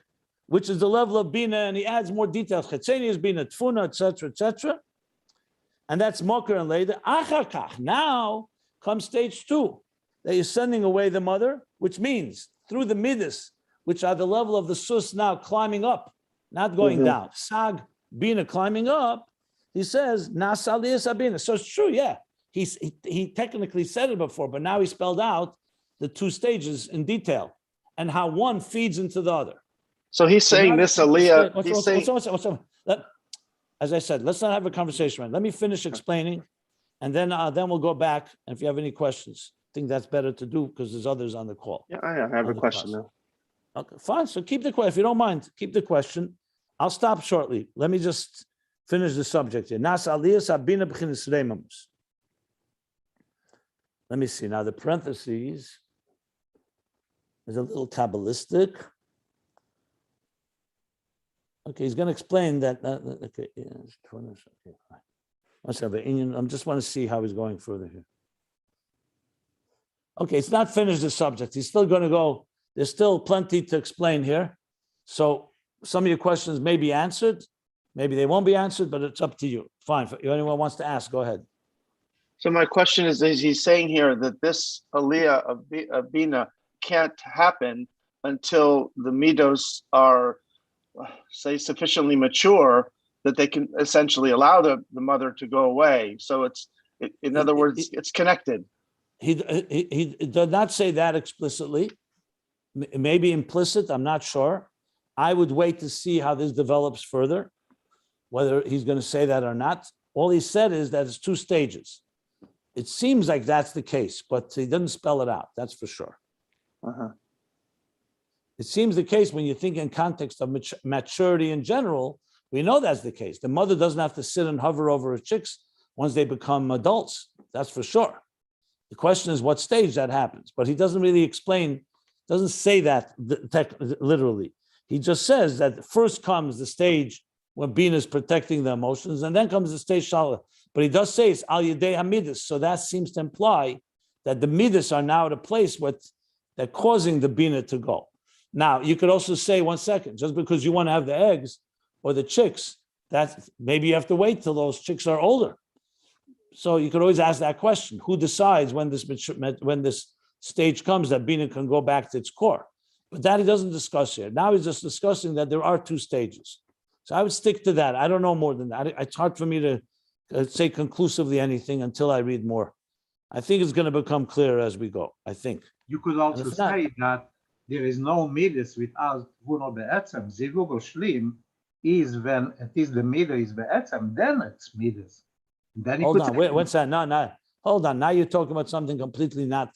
which is the level of Bina, and he adds more details. Chetzenius, Bina, Tfuna, etc., etc. And that's Moker and later. Now comes stage 2, that you're sending away the mother, which means through the midas, which are the level of the sus now climbing up, not going down. Sag, Bina climbing up, he says, Nasaliyas Abina. So it's true, yeah. He technically said it before, but now he spelled out the two stages in detail and how one feeds into the other. So he's saying this aliyah. As I said, let's not have a conversation. Right? Let me finish explaining, and then we'll go back. And if you have any questions, I think that's better to do because there's others on the call. Yeah, I have a question now. Okay, fine. So keep the question. If you don't mind, keep the question. I'll stop shortly. Let me just finish the subject here. Nas aliyas abina b'chinas reimamus. Let me see. Now the parentheses is a little Kabbalistic. Okay, he's going to explain that. Okay, yes, okay, fine. Let's have an I just want to see how he's going further here. Okay, it's not finished the subject. He's still going to go. There's still plenty to explain here. So some of your questions may be answered. Maybe they won't be answered, but it's up to you. Fine. If anyone wants to ask, go ahead. So my question is he's saying here that this aliyah of Bina can't happen until the midos are, say, sufficiently mature that they can essentially allow the mother to go away. So in other words, it's connected. He did not say that explicitly. Maybe implicit, I'm not sure. I would wait to see how this develops further, whether he's going to say that or not. All he said is that it's 2 stages. It seems like that's the case, but he didn't spell it out, that's for sure. It seems the case when you think in context of maturity in general, we know that's the case. The mother doesn't have to sit and hover over her chicks once they become adults, that's for sure. The question is what stage that happens, but he doesn't really explain, doesn't say that literally. He just says that first comes the stage when Bina is protecting the emotions, and then comes the stage Shala. But he does say it's al yedei hamidus, so that seems to imply that the midas are now at a place where they're causing the Bina to go. Now, you could also say, 1 second, just because you want to have the eggs or the chicks, that maybe you have to wait till those chicks are older. So you could always ask that question: who decides when this stage comes that Bina can go back to its core? But that he doesn't discuss here. Now he's just discussing that there are 2 stages. So I would stick to that. I don't know more than that. It's hard for me to say conclusively anything until I read more. I think it's going to become clearer as we go, I think. You could also say that there is no midas without Vuno Be'etzem. Zivug or Shlim is when it is the midas is Be'etzem, then it's midas. Then hold on, wait, what's that? No, hold on. Now you're talking about something completely not.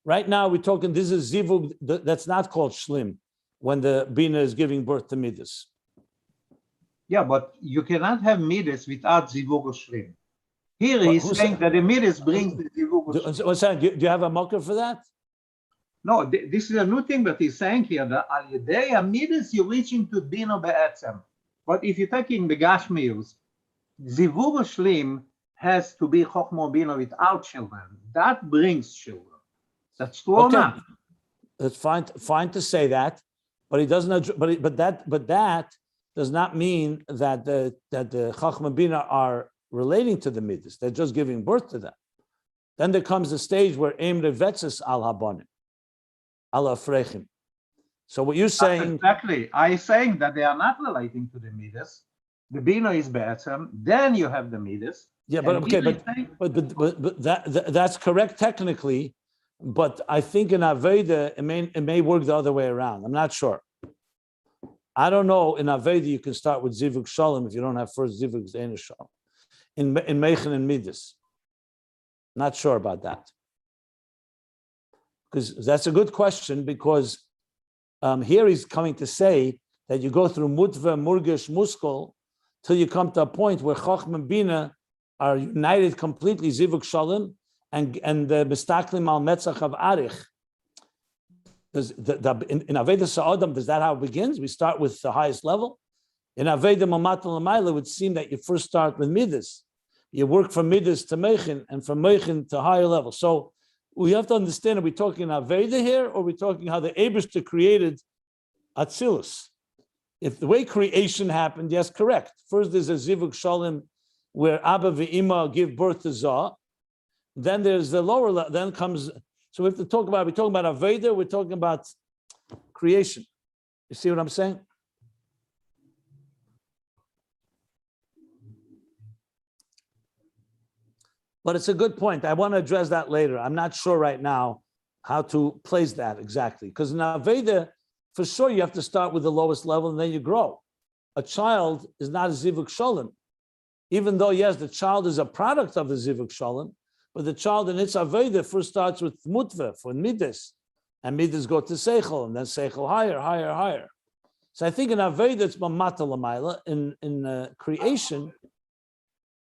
Right now we're talking, this is Zivug, that's not called Shlim, when the Bina is giving birth to midas. Yeah, but you cannot have midas without Zivug or Shlim. Here he's saying that the midas brings the Zivug or Shlim. What's that? Do you have a mocker for that? No, this is a new thing that he's saying here, that al yedei midas you reach into Bina Be'etzem. But if you're taking the Gashmius, Zivug or Shlim has to be Chochma Bina without children. That brings children. That's true or not? It's fine to say that, but he doesn't. But that does not mean that the Chochma Bina are relating to the midas. They're just giving birth to them. Then there comes the stage where Eim Revetzes al Habonim, al Afrechim. So what you're saying exactly? I'm saying that they are not relating to the midas. The Bina is Be'etzem. Then you have the midas. Yeah, but okay, but that's correct technically. But I think in Aveda it may work the other way around. I'm not sure. I don't know. In Aveda you can start with Zivug Shalom if you don't have first Zivug Zayin Shalom. In Meichen and Midas. Not sure about that. Because that's a good question, because Here he's coming to say that you go through mutva, murgish, muskal, till you come to a point where Chochma and Bina are united completely, zivuk shalim, and the mistaklim al metzach of arich. In Aveda Sa'adam, is that how it begins? We start with the highest level. In Aveda Mamat L'mayla, it would seem that you first start with midas. You work from midas to meichin, and from meichin to higher level. So we have to understand, are we talking Aveda here, or are we talking how the Eibishter created Atzilus? If the way creation happened, yes, correct. First there's a zivuk shalim where Abba ve'ima give birth to Zah. Then there's the lower level, then comes, so we have to talk about, we're talking about Aveda, we're talking about creation. You see what I'm saying? But it's a good point. I want to address that later. I'm not sure right now how to place that exactly. Because in Aveda, for sure, you have to start with the lowest level and then you grow. A child is not a zivuk shalom. Even though, yes, the child is a product of the zivuk shalom, but the child in its Aveda first starts with mutva, for midas. And midas go to seichel, and then seichel higher, higher, higher. So I think in Aveda, it's mamata l'mayla. In creation,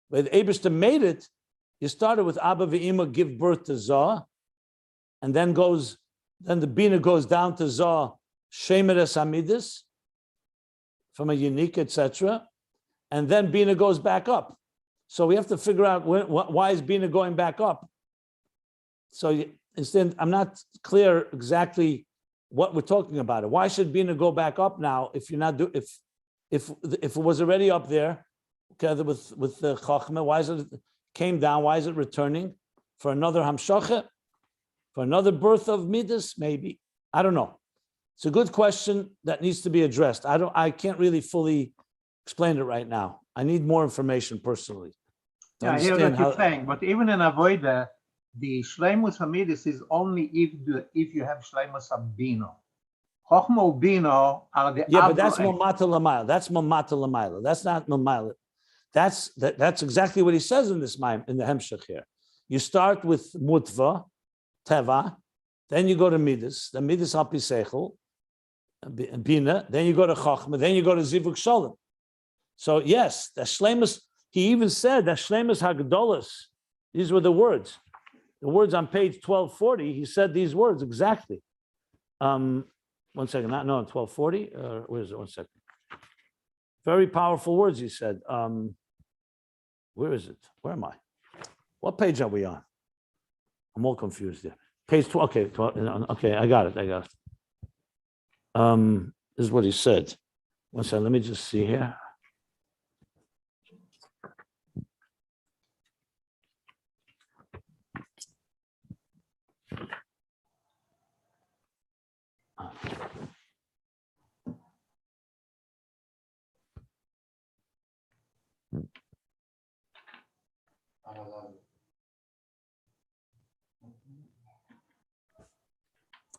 where the Eibishter made it, you started with Abba ve'ima give birth to Zah, and then the Bina goes down to Zah, Shemeres Hamidis, from a unique, etc. And then Bina goes back up. So we have to figure out why is Bina going back up. So instead, I'm not clear exactly what we're talking about. Why should Bina go back up now if you're not if it was already up there together with the Chochma? Why is it came down? Why is it returning for another hamshacha, for another birth of midas? Maybe, I don't know. It's a good question that needs to be addressed. I can't really fully explain it right now. I need more information personally. Yeah, I hear what you're saying, but even in Avoida, the shleimus hamidis is only if you have shleimus habino. Chochma ubino are the but that's mamata l'mayla. That's mamata l'mayla. That's not mamayla. That's exactly what he says in this in the hemshech here. You start with mutva, teva, then you go to midas, the midas hapi seichel, bina, then you go to chochma, then you go to zivuk shalom. So yes, the shleimus. He even said that shleimus hagdolos. These were the words. The words on page 1240. He said these words exactly. 1 second. Not 1240. Where is it? 1 second. Very powerful words. He said. Where is it? Where am I? What page are we on? I'm all confused here. Page 12. Okay, 12, okay, I got it. This is what he said. 1 second. Let me just see here.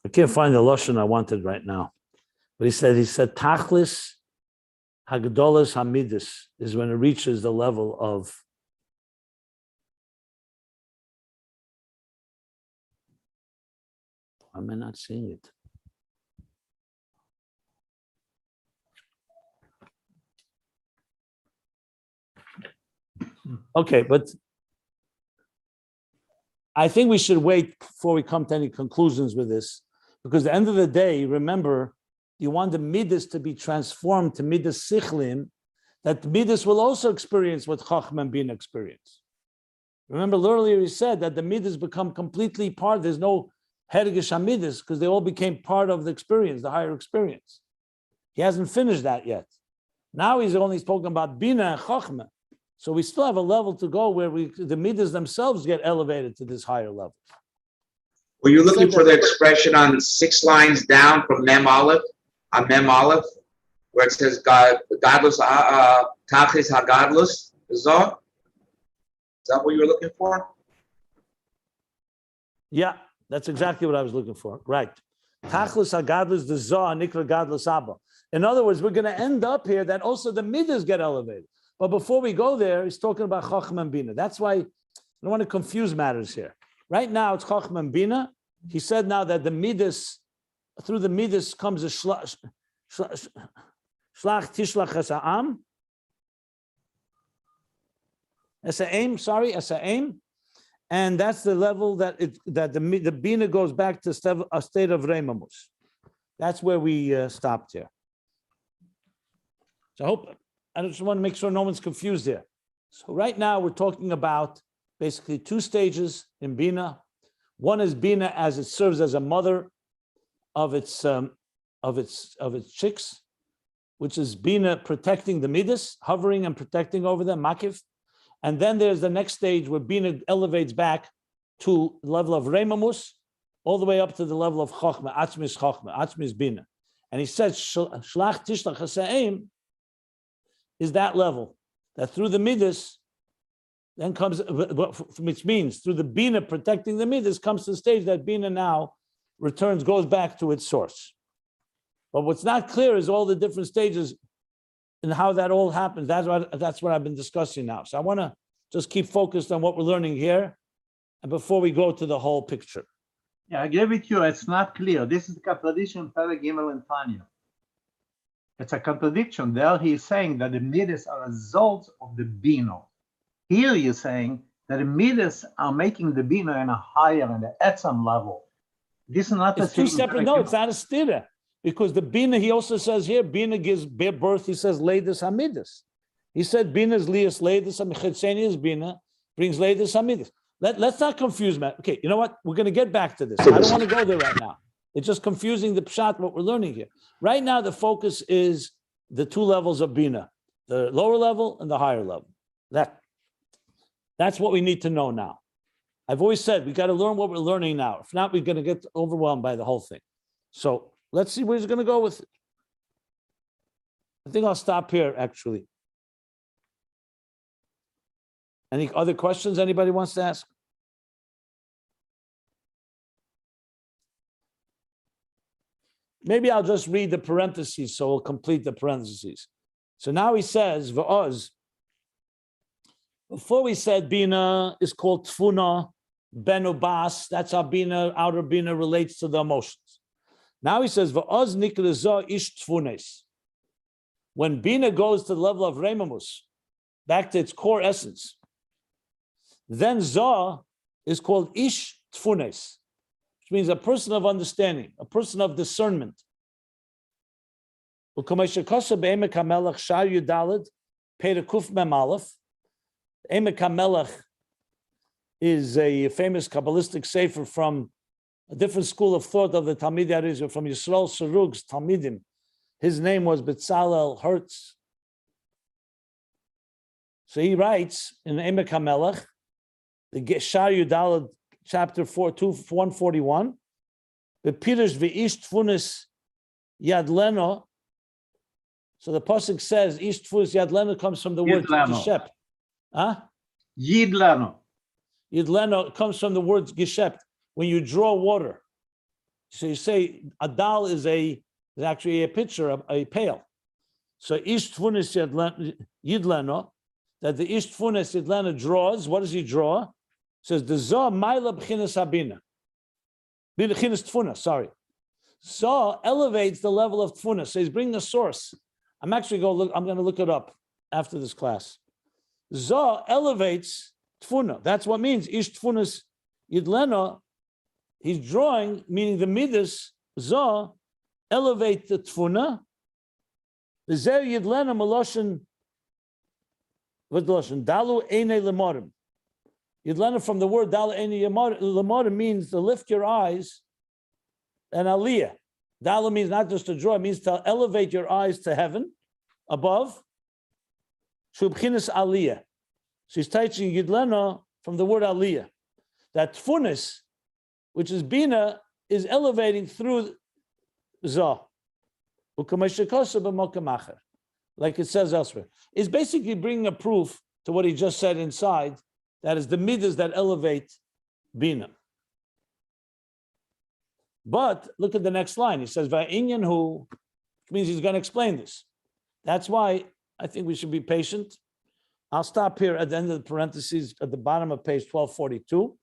I can't find the lashon I wanted right now, but he said tachlis hagdolos hamidus is when it reaches the level of Why am I not seeing it? Okay, but I think we should wait before we come to any conclusions with this, because at the end of the day, remember, you want the midas to be transformed to midas sichlim, that midas will also experience what Chochma and Bina experience. Remember earlier he said that the midas become completely part, there's no hergish midas, because they all became part of the experience, the higher experience. He hasn't finished that yet. Now he's only spoken about Bina and Chochma. So we still have a level to go where the midas themselves get elevated to this higher level. Were you looking for the expression on 6 lines down from Mem Aleph, on Mem Aleph, where it says godless, tachlis hagodless, Zah? Is that what you were looking for? Yeah, that's exactly what I was looking for. Right. Tachlis hagodless, the Zah, nikra godless abba. In other words, we're going to end up here that also the midas get elevated. But before we go there, he's talking about Chochma and Bina. That's why I don't want to confuse matters here. Right now, it's Chochma and Bina. He said now that the midas through the midas comes a shlach tishlach as a aim, and that's the level that the bina goes back to a state of reimamus. That's where we stopped here. So I just want to make sure no one's confused there. So right now we're talking about basically two stages in bina. One is bina as it serves as a mother of its chicks, which is bina protecting the midas, hovering and protecting over them, makif. And then there's the next stage where bina elevates back to the level of reimamus, all the way up to the level of chochma, atzmis bina. And he says shlach tishlach hasa'im is that level that through the midas then comes, which means through the bina protecting the midas comes to the stage that bina now goes back to its source. But what's not clear is all the different stages and how that all happens. That's what I've been discussing now. So I want to just keep focused on what we're learning here, and before we go to the whole picture. Yeah, I agree with you. It's not clear. This is the contradiction, Perek Gimel and Tanya. It's a contradiction. There he's saying that the midas are results of the bina. Here you're saying that the midas are making the bina in a higher and an etzam level. This is not the It's two separate. No, it's not a stira. Because the bina, he also says here, bina gives birth, he says, leidus hamidus. He said, bina is lias leidus hamichitzeni is bina, brings leidus hamidus. Let's not confuse, man. Okay, you know what? We're going to get back to this. I don't want to go there right now. It's just confusing the pshat, what we're learning here. Right now, the focus is the two levels of bina, the lower level and the higher level. That's what we need to know now. I've always said, we got to learn what we're learning now. If not, we're going to get overwhelmed by the whole thing. So let's see where he's going to go with it. I think I'll stop here, actually. Any other questions anybody wants to ask? Maybe I'll just read the parentheses, so we'll complete the parentheses. So now he says, V'oz. Before we said Bina is called Tfuna, Benubas, that's how Bina, outer Bina relates to the emotions. Now he says, V'oz niklezo ish Tfunes. When Bina goes to the level of Reimamus, back to its core essence, then Zoh is called Ish Tfunes, which means a person of understanding, a person of discernment. Emek HaMelech is a famous Kabbalistic sefer from a different school of thought of the Talmidei Arizal, from Yisrael Sarug's Talmidim. His name was Betzalel Hertz. So he writes in Emek HaMelech, the Shiur Daled, chapter 141, the Pirish v'ish tfunis yad leno. So the pasuk says, "Ish tfunis yad leno" comes from the word geshept. Huh? Yid leno. Yid leno comes from the word geshept. When you draw water, so you say a dal is actually a pitcher, a pail. So ish tfunis yid leno, that the ish tfunis yid leno draws. What does he draw? Says the Zoh Maila B'chinas Habina. B'chinas Tfuna, sorry. Zoh elevates the level of Tfuna. So he's bringing a source. I'm going to look it up after this class. Zoh elevates Tfuna. That's what means. Ish Tfunas Yidlena. He's drawing, meaning the Midas, Zoh, elevate the Tfuna. The Zer Yidlena Maloshin, what Loshin? Dalu Eine Lemorim. Yidlena from the word Dal Eine Lemorim means to lift your eyes, and Aliyah. Dala means not just to draw, it means to elevate your eyes to heaven, above. Shubchinas Aliyah. So he's teaching Yidlena from the word Aliyah. That Tfunis, which is Bina, is elevating through Zoh. Like it says elsewhere. It's basically bringing a proof to what he just said inside. That is the midas that elevate Bina. But look at the next line. He says, Va'inyan hu, which means he's going to explain this. That's why I think we should be patient. I'll stop here at the end of the parentheses at the bottom of page 1242.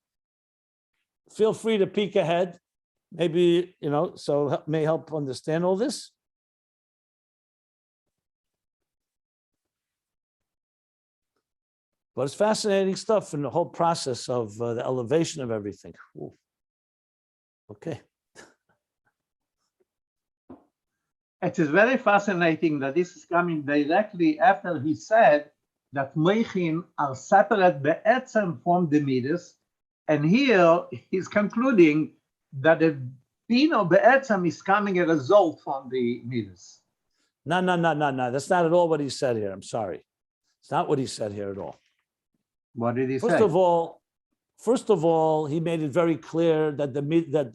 Feel free to peek ahead Maybe, so may help understand all this. But it's fascinating stuff in the whole process of the elevation of everything. Ooh. Okay. It is very fascinating that this is coming directly after he said that moichin are separate be'etzem from the midas, and here he's concluding that the bina be'etzem is coming a result from the midas. No. That's not at all what he said here. I'm sorry. It's not what he said here at all. What did he say? First of all, he made it very clear that that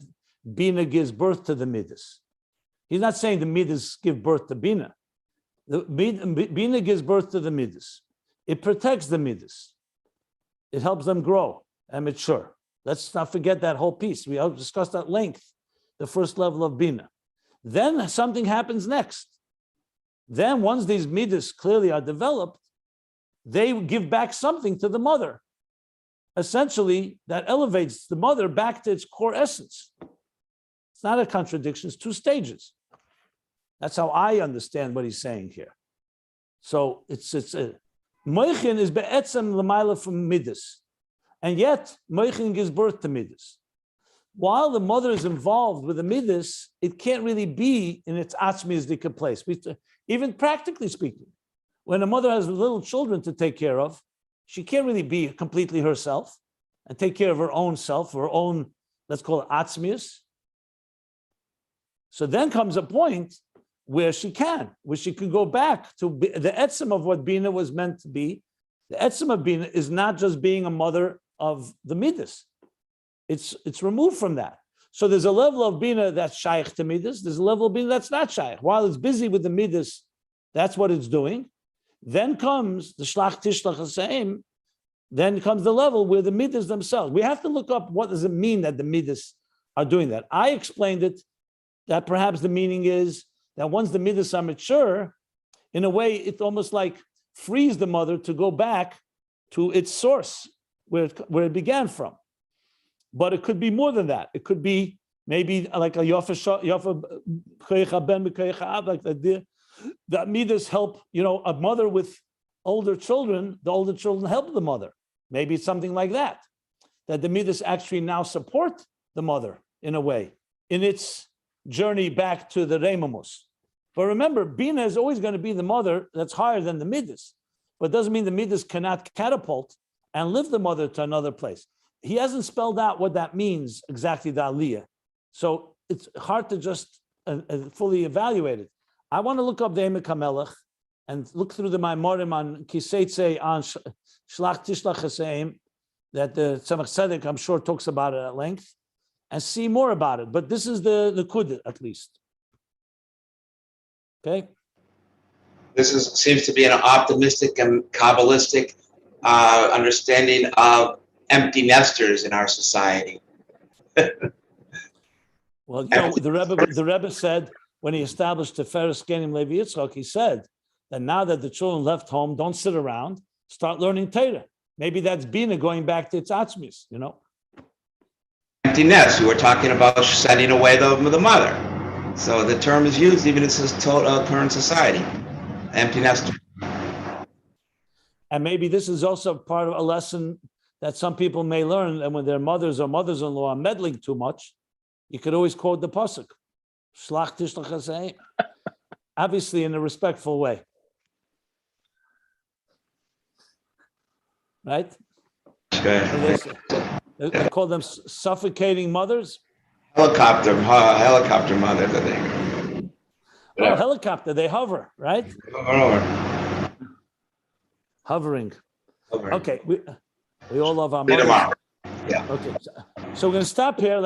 Bina gives birth to the midas. He's not saying the midas give birth to Bina. The Bina gives birth to the midas. It protects the midas. It helps them grow and mature. Let's not forget that whole piece. We discussed at length the first level of Bina. Then something happens next. Then once these midas clearly are developed, they give back something to the mother. Essentially, that elevates the mother back to its core essence. It's not a contradiction, it's two stages. That's how I understand what he's saying here. So moichin is be'etzem l'mayla from midas. And yet, moichin gives birth to midas. While the mother is involved with the midas, it can't really be in its atzmizdika place. Even practically speaking, when a mother has little children to take care of, she can't really be completely herself and take care of her own self, her own, let's call it atzmius. So then comes a point where she can go back to the etzem of what Bina was meant to be. The etzem of Bina is not just being a mother of the midas. It's removed from that. So there's a level of Bina that's shaykh to midas. There's a level of Bina that's not shaykh. While it's busy with the midas, that's what it's doing. Then comes the shlach tishlach haseim. Then comes the level where the midas themselves. We have to look up what does it mean that the midas are doing that. I explained it that perhaps the meaning is that once the midas are mature, in a way, it almost like frees the mother to go back to its source, where it began from. But it could be more than that. It could be maybe like a yafa ben like that midas help, a mother with older children, the older children help the mother. Maybe it's something like that the midas actually now support the mother in a way, in its journey back to the Reimamus. But remember, Bina is always going to be the mother that's higher than the midas, but it doesn't mean the midas cannot catapult and lift the mother to another place. He hasn't spelled out what that means exactly, the aliyah. So it's hard to just fully evaluate it. I want to look up the Emek HaMelech and look through the Maimorim on Kiseitze on Shlach Tishlach Haseim that the Tzemach Tzedek, I'm sure, talks about it at length, and see more about it. But this is the Kud, at least. Okay? This seems to be an optimistic and Kabbalistic understanding of empty nesters in our society. Well, the Rebbe said, when he established the Tiferes Genim Levi Yitzchak, he said that now that the children left home, don't sit around, start learning Torah. Maybe that's Bina going back to its atzmis, Empty nest. We were talking about sending away the mother. So the term is used even in this current society. Empty nester. And maybe this is also part of a lesson that some people may learn, and when their mothers or mothers-in-law are meddling too much, you could always quote the pasuk. Shlach tishlach haseim. Obviously in a respectful way. Right? Okay. They call them suffocating mothers. Helicopter mother, I think. Oh, helicopter, they hover, right? Hovering. Okay, we all love our mothers. Tomorrow. Yeah. Okay, so we're going to stop here.